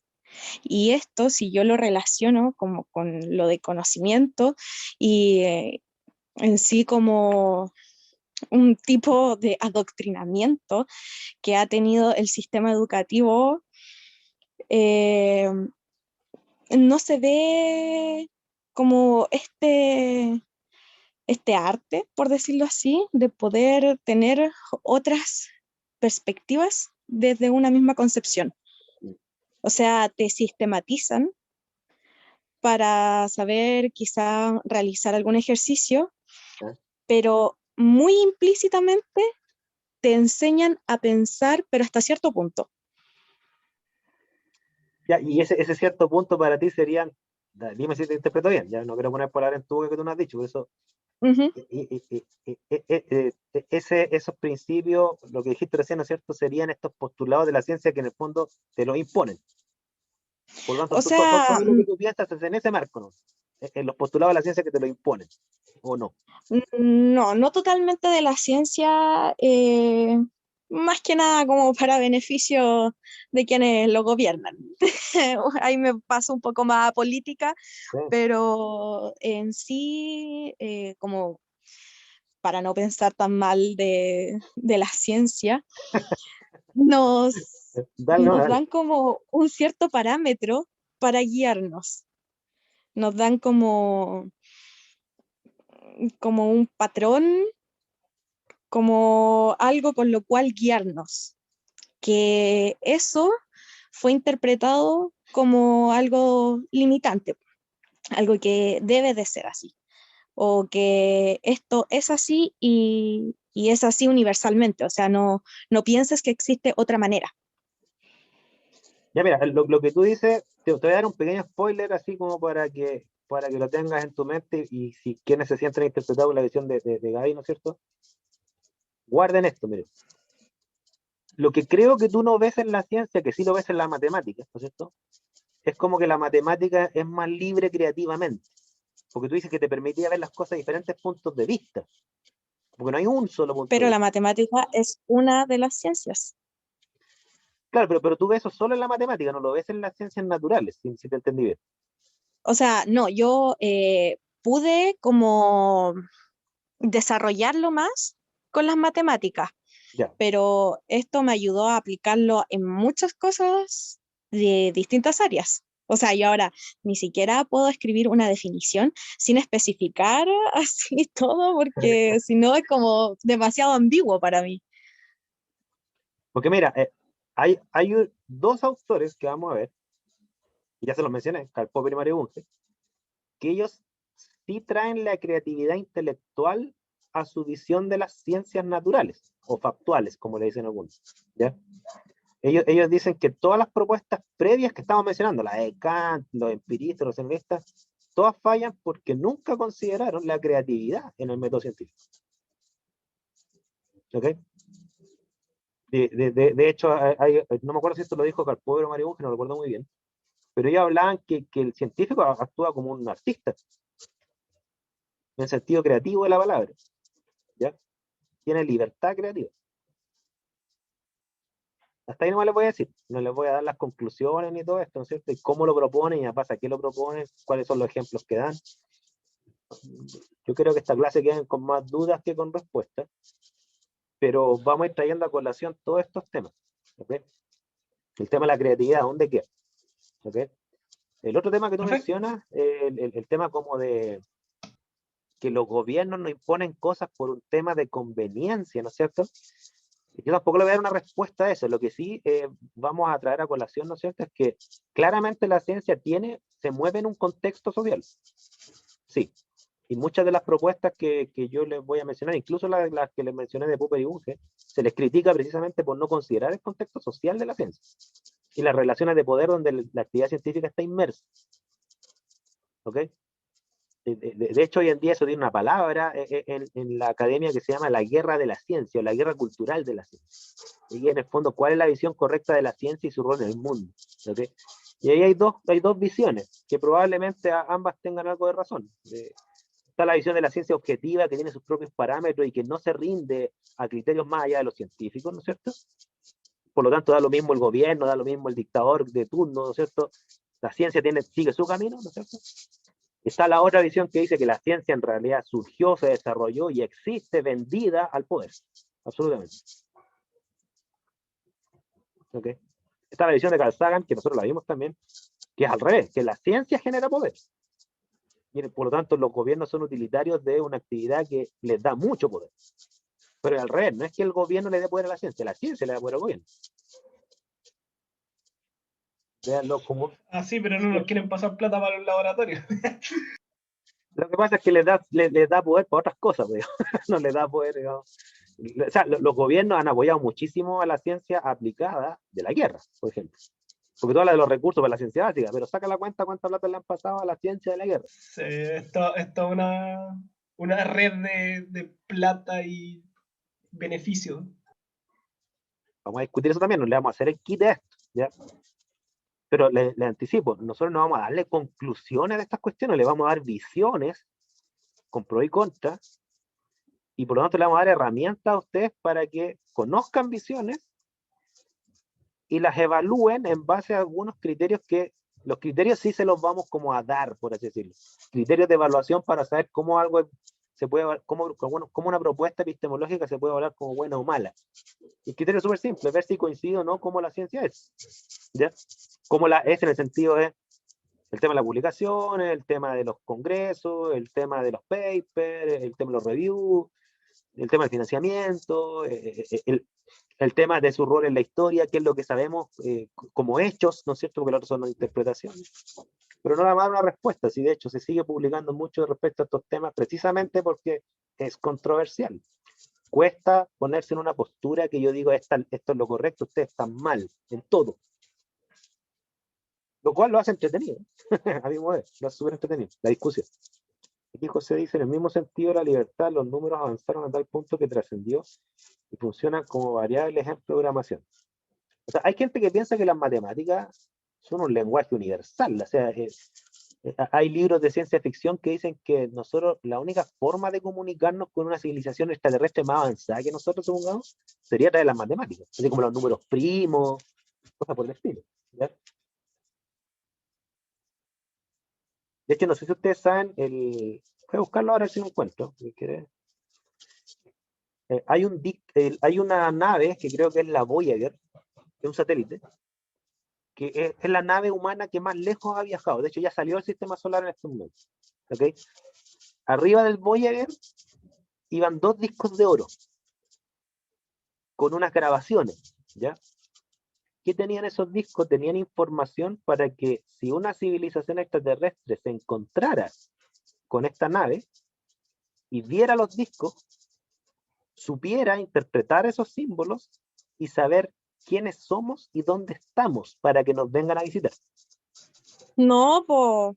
Y esto, si yo lo relaciono como con lo de conocimiento y en sí como un tipo de adoctrinamiento que ha tenido el sistema educativo, eh, no se ve como este arte, por decirlo así, de poder tener otras perspectivas desde una misma concepción. O sea, te sistematizan para saber quizá realizar algún ejercicio, ¿Ya? pero muy implícitamente te enseñan a pensar, pero hasta cierto punto. Ya, y ese cierto punto para ti serían, dime si te interpreto bien, ya no quiero poner palabras en tu boca que tú no has dicho, por eso, Uh-huh. esos principios, lo que dijiste recién, ¿no es cierto?, serían estos postulados de la ciencia que en el fondo te lo imponen. Por lo tanto, O sea, todo lo que tú piensas es en ese marco, ¿no? En los postulados de la ciencia que te lo imponen, ¿o no? no totalmente de la ciencia, más que nada como para beneficio de quienes lo gobiernan. Ahí me paso un poco más a política, Sí. pero en sí, como para no pensar tan mal de la ciencia, nos, Dale, no, nos dale. dan como un cierto parámetro para guiarnos. Nos dan como un patrón, como algo con lo cual guiarnos. que eso fue interpretado como algo limitante, algo que debe de ser así, o que esto es así y es así universalmente, o sea, no pienses que existe otra manera. Ya mira, lo que tú dices, te voy a dar un pequeño spoiler así como para que lo tengas en tu mente y si quienes se sienten interpretados con la visión de Gaby, ¿no es cierto? Guarden esto, miren. Lo que creo que tú no ves en la ciencia, que sí lo ves en la matemática, ¿no es cierto? Es como que la matemática es más libre creativamente, porque tú dices que te permitía ver las cosas de diferentes puntos de vista, porque no hay un solo punto de Pero la vista. matemática es una de las ciencias. Claro, pero tú ves eso solo en la matemática, no lo ves en las ciencias naturales, si te entendí bien. O sea, no, yo pude como desarrollarlo más con las matemáticas, Ya. pero esto me ayudó a aplicarlo en muchas cosas de distintas áreas. O sea, yo ahora ni siquiera puedo escribir una definición sin especificar así todo, porque si no es como demasiado ambiguo para mí. Porque mira, hay dos autores que vamos a ver, y ya se los mencioné, Karl Popper y Mario Bunge, que ellos sí traen la creatividad intelectual a su visión de las ciencias naturales, o factuales, como le dicen algunos. ¿Ya? Ellos dicen que todas las propuestas previas que estamos mencionando, la de Kant, los empiristas, los empiristas, todas fallan porque nunca consideraron la creatividad en el método científico. ¿Ok? De hecho, no me acuerdo si esto lo dijo Karl Popper o Mario Bunge, no lo recuerdo muy bien, pero ellos hablaban que el científico actúa como un artista, en el sentido creativo de la palabra, ¿ya? Tiene libertad creativa. Hasta ahí no me les voy a decir, no les voy a dar las conclusiones ni todo esto, ¿no es cierto? Y cómo lo proponen, y pasa qué lo proponen, cuáles son los ejemplos que dan. Yo creo que esta clase queda con más dudas que con respuestas, pero vamos a ir trayendo a colación todos estos temas, ¿ok? El tema de la creatividad, ¿dónde queda? ¿Ok? El otro tema que tú Perfecto. mencionas, el tema como de que los gobiernos no imponen cosas por un tema de conveniencia, ¿no es cierto? Yo tampoco le voy a dar una respuesta a eso. Lo que sí vamos a traer a colación, ¿no es cierto?, es que claramente la ciencia se mueve en un contexto social. Sí. Y muchas de las propuestas que yo les voy a mencionar, incluso las que les mencioné de Popper y Bunge, se les critica precisamente por no considerar el contexto social de la ciencia y las relaciones de poder donde la actividad científica está inmersa. ¿Ok? De hecho, hoy en día eso tiene una palabra en la academia que se llama la guerra de la ciencia, o la guerra cultural de la ciencia. Y en el fondo, ¿cuál es la visión correcta de la ciencia y su rol en el mundo? ¿Okay? Y ahí hay dos visiones, que probablemente ambas tengan algo de razón. Está la visión de la ciencia objetiva, que tiene sus propios parámetros y que no se rinde a criterios más allá de los científicos, ¿no es cierto? Por lo tanto, da lo mismo el gobierno, da lo mismo el dictador de turno, ¿no es cierto? La ciencia sigue su camino, ¿no es cierto? Está la otra visión que dice que la ciencia en realidad surgió, se desarrolló y existe vendida al poder. Absolutamente. ¿Okay? Está la visión de Carl Sagan, que nosotros la vimos también, que es al revés, que la ciencia genera poder. Y por lo tanto, los gobiernos son utilitarios de una actividad que les da mucho poder. Pero al revés, no es que el gobierno le dé poder a la ciencia le da poder al gobierno. Veanlo como... Ah, sí, pero no nos quieren pasar plata para los laboratorios. Lo que pasa es que les da poder para otras cosas, digamos. No les da poder, digamos. O sea, los gobiernos han apoyado muchísimo a la ciencia aplicada de la guerra, por ejemplo. Porque tú hablas de los recursos para la ciencia básica, pero saca la cuenta cuánta plata le han pasado a la ciencia de la guerra. Sí, esto es una red de plata y beneficio. Vamos a discutir eso también, no le vamos a hacer el kit de esto, ¿ya? Pero le anticipo, nosotros no vamos a darle conclusiones de estas cuestiones, le vamos a dar visiones con pro y contra, y por lo tanto le vamos a dar herramientas a ustedes para que conozcan visiones y las evalúen en base a algunos criterios que, los criterios sí se los vamos como a dar, por así decirlo. Criterios de evaluación para saber cómo algo se puede, cómo una propuesta epistemológica se puede evaluar como buena o mala. El criterio es súper simple, ver si coincide o no como la ciencia es. ¿Ya? Como la es en el sentido de el tema de la publicación, el tema de los congresos, el tema de los papers, el tema de los reviews, el tema del financiamiento, el tema de su rol en la historia, qué es lo que sabemos como hechos, ¿no es cierto? Porque los otros son las interpretaciones. Pero no le va a dar una respuesta, si de hecho se sigue publicando mucho respecto a estos temas, precisamente porque es controversial. Cuesta ponerse en una postura que yo digo, esto es lo correcto, ustedes están mal en todo. Lo cual lo hace entretenido. A mi modo, lo hace súper entretenido, la discusión. Aquí José dice, en el mismo sentido de la libertad, los números avanzaron a tal punto que trascendió y funcionan como variables en programación. O sea, hay gente que piensa que las matemáticas son un lenguaje universal. O sea, hay libros de ciencia ficción que dicen que nosotros, la única forma de comunicarnos con una civilización extraterrestre más avanzada que nosotros, supongamos, sería a través de las matemáticas. Así como los números primos, cosas por el estilo. ¿Ya? De hecho, no sé si ustedes saben, voy a buscarlo ahora si lo encuentro. Si quiere. Hay una nave que creo que es la Voyager, que es un satélite, que es la nave humana que más lejos ha viajado. De hecho, ya salió del sistema solar en este momento. ¿Okay? Arriba del Voyager iban 2 discos de oro con unas grabaciones. ¿Ya? ¿Qué tenían esos discos? Tenían información para que si una civilización extraterrestre se encontrara con esta nave y viera los discos, supiera interpretar esos símbolos y saber quiénes somos y dónde estamos para que nos vengan a visitar. No, po.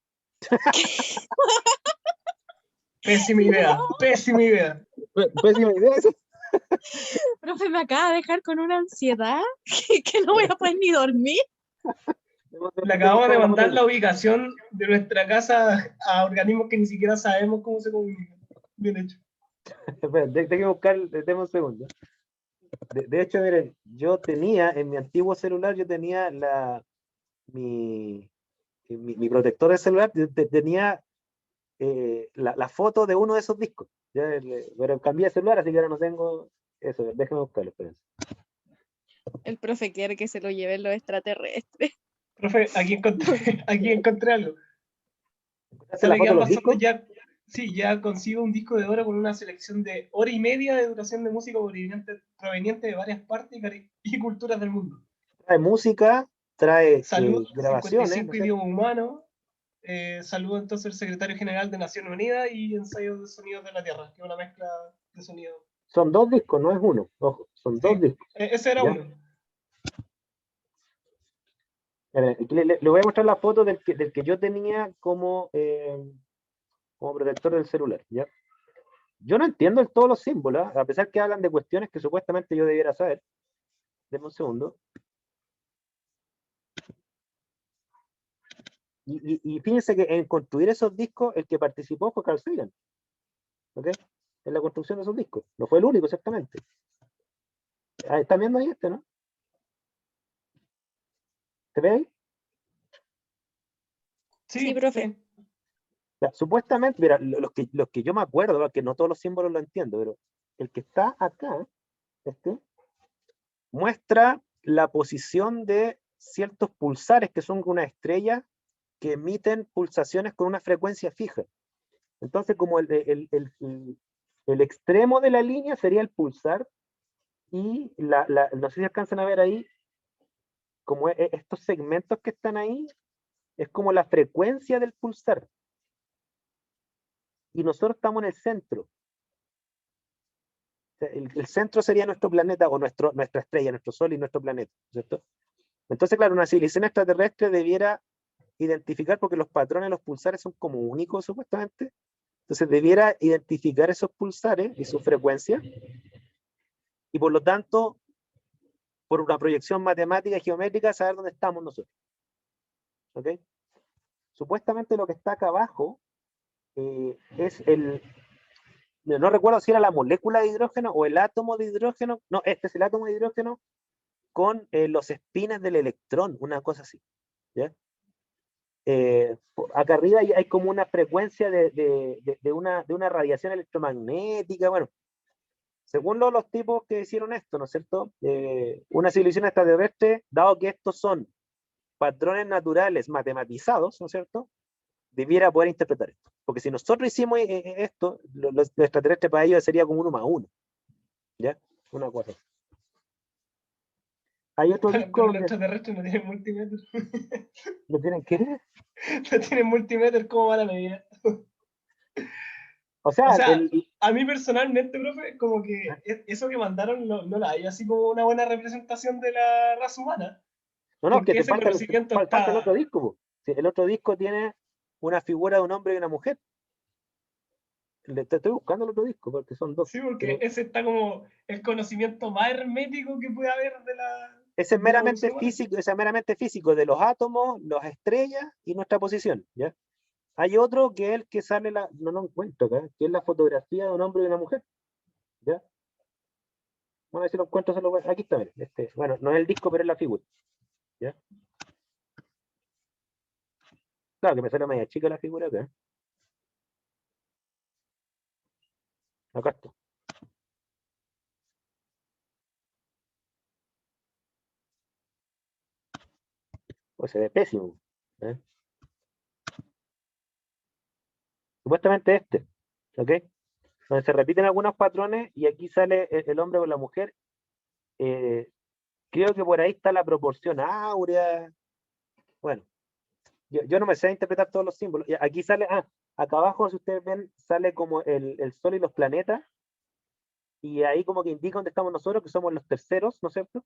Pésima idea, pésima idea. Pésima idea eso. Profe, me acaba de dejar con una ansiedad que no voy a poder ni dormir. Le acabamos de mandar la ubicación de nuestra casa a organismos que ni siquiera sabemos cómo se comunican. Bien hecho. Espera, tengo que buscar, déjame un segundo. De hecho, miren, yo tenía, en mi antiguo celular, yo tenía mi protector de celular, tenía la foto de uno de esos discos. Ya, pero cambié de celular, así que ahora no tengo eso. Déjame buscarlo, espérense. El profe quiere que se lo lleven los extraterrestres. Profe, aquí encontré algo. ¿Hace la Sale que foto de los ambas discos? ya consigo un disco de oro con una selección de 1 hora y media de duración de música proveniente de varias partes y culturas del mundo. Trae música, trae Salud, grabaciones. 55 idiomas humanos. Saludo entonces al secretario general de Naciones Unidas y ensayos de sonidos de la Tierra, que es una mezcla de sonidos. Son 2 discos, no es uno. Ojo, son 2 discos. Ese era ¿Ya? uno. Le voy a mostrar la foto del que yo tenía como protector del celular. ¿Ya? Yo no entiendo todos los símbolos, a pesar que hablan de cuestiones que supuestamente yo debiera saber. Deme un segundo. Y fíjense que en construir esos discos, el que participó fue Carl Sagan. ¿Ok? En la construcción de esos discos. No fue el único, exactamente. ¿Están viendo ahí ¿no? ¿Se ve ahí? Sí, profe. Ya, supuestamente, mira, los que yo me acuerdo, porque no todos los símbolos lo entiendo, pero el que está acá, muestra la posición de ciertos pulsares que son una estrella que emiten pulsaciones con una frecuencia fija. Entonces, como el extremo de la línea sería el pulsar, y no sé si alcanzan a ver ahí, como estos segmentos que están ahí, es como la frecuencia del pulsar. Y nosotros estamos en el centro. O sea, el centro sería nuestro planeta, o nuestra estrella, nuestro sol y nuestro planeta, ¿cierto? Entonces, claro, una civilización extraterrestre debiera identificar, porque los patrones, los pulsares son como únicos, supuestamente. Entonces, debiera identificar esos pulsares y su frecuencia, y por lo tanto, por una proyección matemática y geométrica, saber dónde estamos nosotros. ¿Ok? Supuestamente lo que está acá abajo es no recuerdo si era la molécula de hidrógeno o el átomo de hidrógeno. No, este es el átomo de hidrógeno con los espines del electrón, una cosa así. ¿Ya? Acá arriba hay como una frecuencia de una radiación electromagnética. Bueno, según los tipos que hicieron esto, ¿no es cierto? Una civilización extraterrestre, dado que estos son patrones naturales matematizados, ¿no es cierto?, debiera poder interpretar esto. Porque si nosotros hicimos esto, los extraterrestres para ellos sería como 1 más 1. ¿Ya? Una cosa. Hay otro disco Pero los donde extraterrestres no tienen multímetro. no tienen que ver. No tienen multímetro, ¿cómo van a medir? O sea, O sea, a mí personalmente, profe, como que eso que mandaron no la hay así como una buena representación de la raza humana. no, que Porque te ese falta, conocimiento falta el otro está... disco, po. Sí, el otro disco tiene una figura de un hombre y una mujer. Te estoy buscando el otro disco porque son dos. Sí, porque Pero ese está como el conocimiento más hermético que puede haber de ese es la evolución humana. meramente físico de los átomos, las estrellas y nuestra posición. ¿Ya? Hay otro que es el que sale, no encuentro acá, que es la fotografía de un hombre y una mujer. ¿Ya? Vamos a ver si lo encuentro. Aquí está, miren, bueno, no es el disco, pero es la figura. ¿Ya? Claro que me sale media chica la figura acá. Acá está. Pues se ve pésimo. ¿Eh? Supuestamente ¿ok? Donde se repiten algunos patrones y aquí sale el hombre con la mujer. Creo que por ahí está la proporción áurea. Bueno, yo no me sé interpretar todos los símbolos. Y aquí sale, acá abajo, si ustedes ven, sale como el sol y los planetas. Y ahí como que indica dónde estamos nosotros, que somos los terceros, ¿no es cierto?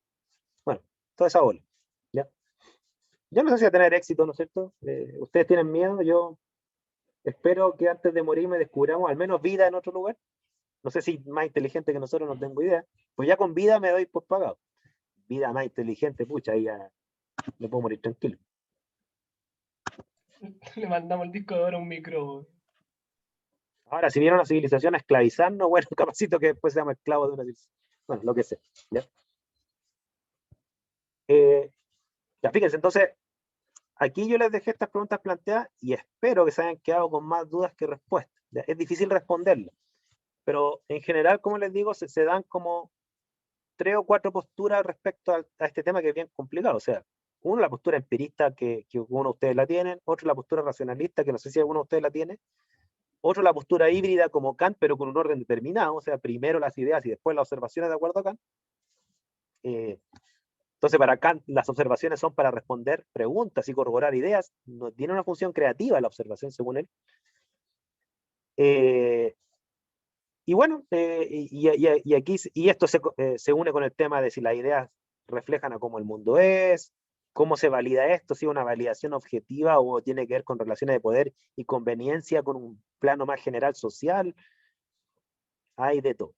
Bueno, toda esa bola. ¿Ya? Yo no sé si va a tener éxito, ¿no es cierto? Ustedes tienen miedo, yo espero que antes de morirme descubramos al menos vida en otro lugar. No sé si más inteligente que nosotros, no tengo idea. Pues ya con vida me doy por pagado. Vida más inteligente, pucha, ahí ya me puedo morir tranquilo. Le mandamos el disco de oro a un micro. Ahora, si viene una civilización a esclavizarnos, bueno, capacito que después seamos esclavos de una civilización. Bueno, lo que sea. ¿Ya? Ya fíjense, entonces, aquí yo les dejé estas preguntas planteadas y espero que se hayan quedado con más dudas que respuestas. ¿Ya? Es difícil responderlas, pero en general, como les digo, se dan como 3 o 4 posturas respecto a este tema que es bien complicado. O sea, uno, la postura empirista que uno de ustedes la tienen, otro, la postura racionalista, que no sé si alguno de ustedes la tiene, otro, la postura híbrida como Kant, pero con un orden determinado, o sea, primero las ideas y después las observaciones de acuerdo a Kant. Entonces, para Kant, las observaciones son para responder preguntas y corroborar ideas, no tiene una función creativa la observación, según él. Y bueno, y aquí y esto se une con el tema de si las ideas reflejan a cómo el mundo es, cómo se valida esto, si es una validación objetiva o tiene que ver con relaciones de poder y conveniencia con un plano más general social. Hay de todo,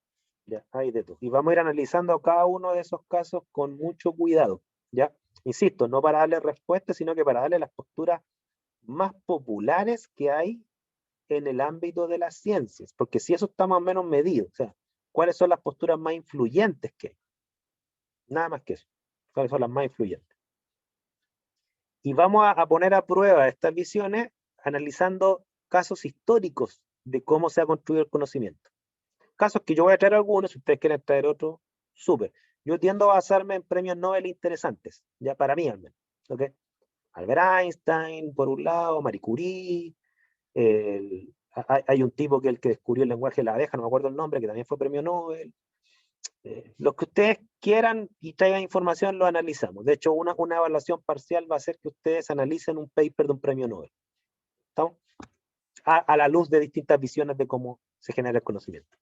¿ya? Hay de todo. Y vamos a ir analizando cada uno de esos casos con mucho cuidado, ¿ya? Insisto, no para darle respuestas, sino que para darle las posturas más populares que hay en el ámbito de las ciencias, porque si eso está más o menos medido, o sea, ¿cuáles son las posturas más influyentes que hay? Nada más que eso. ¿Cuáles son las más influyentes? Y vamos a poner a prueba estas visiones analizando casos históricos de cómo se ha construido el conocimiento. Casos que yo voy a traer algunos, si ustedes quieren traer otros, súper. Yo tiendo a basarme en premios Nobel interesantes, ya para mí al menos. ¿Ok? Albert Einstein, por un lado, Marie Curie, hay un tipo que es el que descubrió el lenguaje de la abeja, no me acuerdo el nombre, que también fue premio Nobel. Los que ustedes quieran y traigan información, lo analizamos. De hecho, una evaluación parcial va a ser que ustedes analicen un paper de un premio Nobel. ¿Estamos? A la luz de distintas visiones de cómo se genera el conocimiento.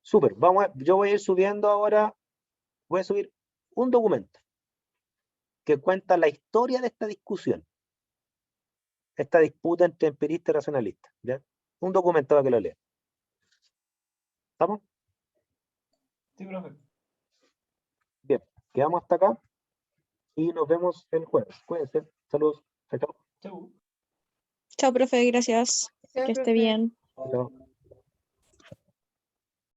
Súper, yo voy a ir subiendo ahora, voy a subir un documento que cuenta la historia de esta discusión, esta disputa entre empiristas y racionalistas. ¿Ya? Un documento para que lo lean. ¿Estamos? Sí, profe. Bien, quedamos hasta acá y nos vemos el jueves. Cuídense. Saludos. Chao, chao. Chau. Chao, profe, gracias. Chao, Que esté profe. bien. Chao.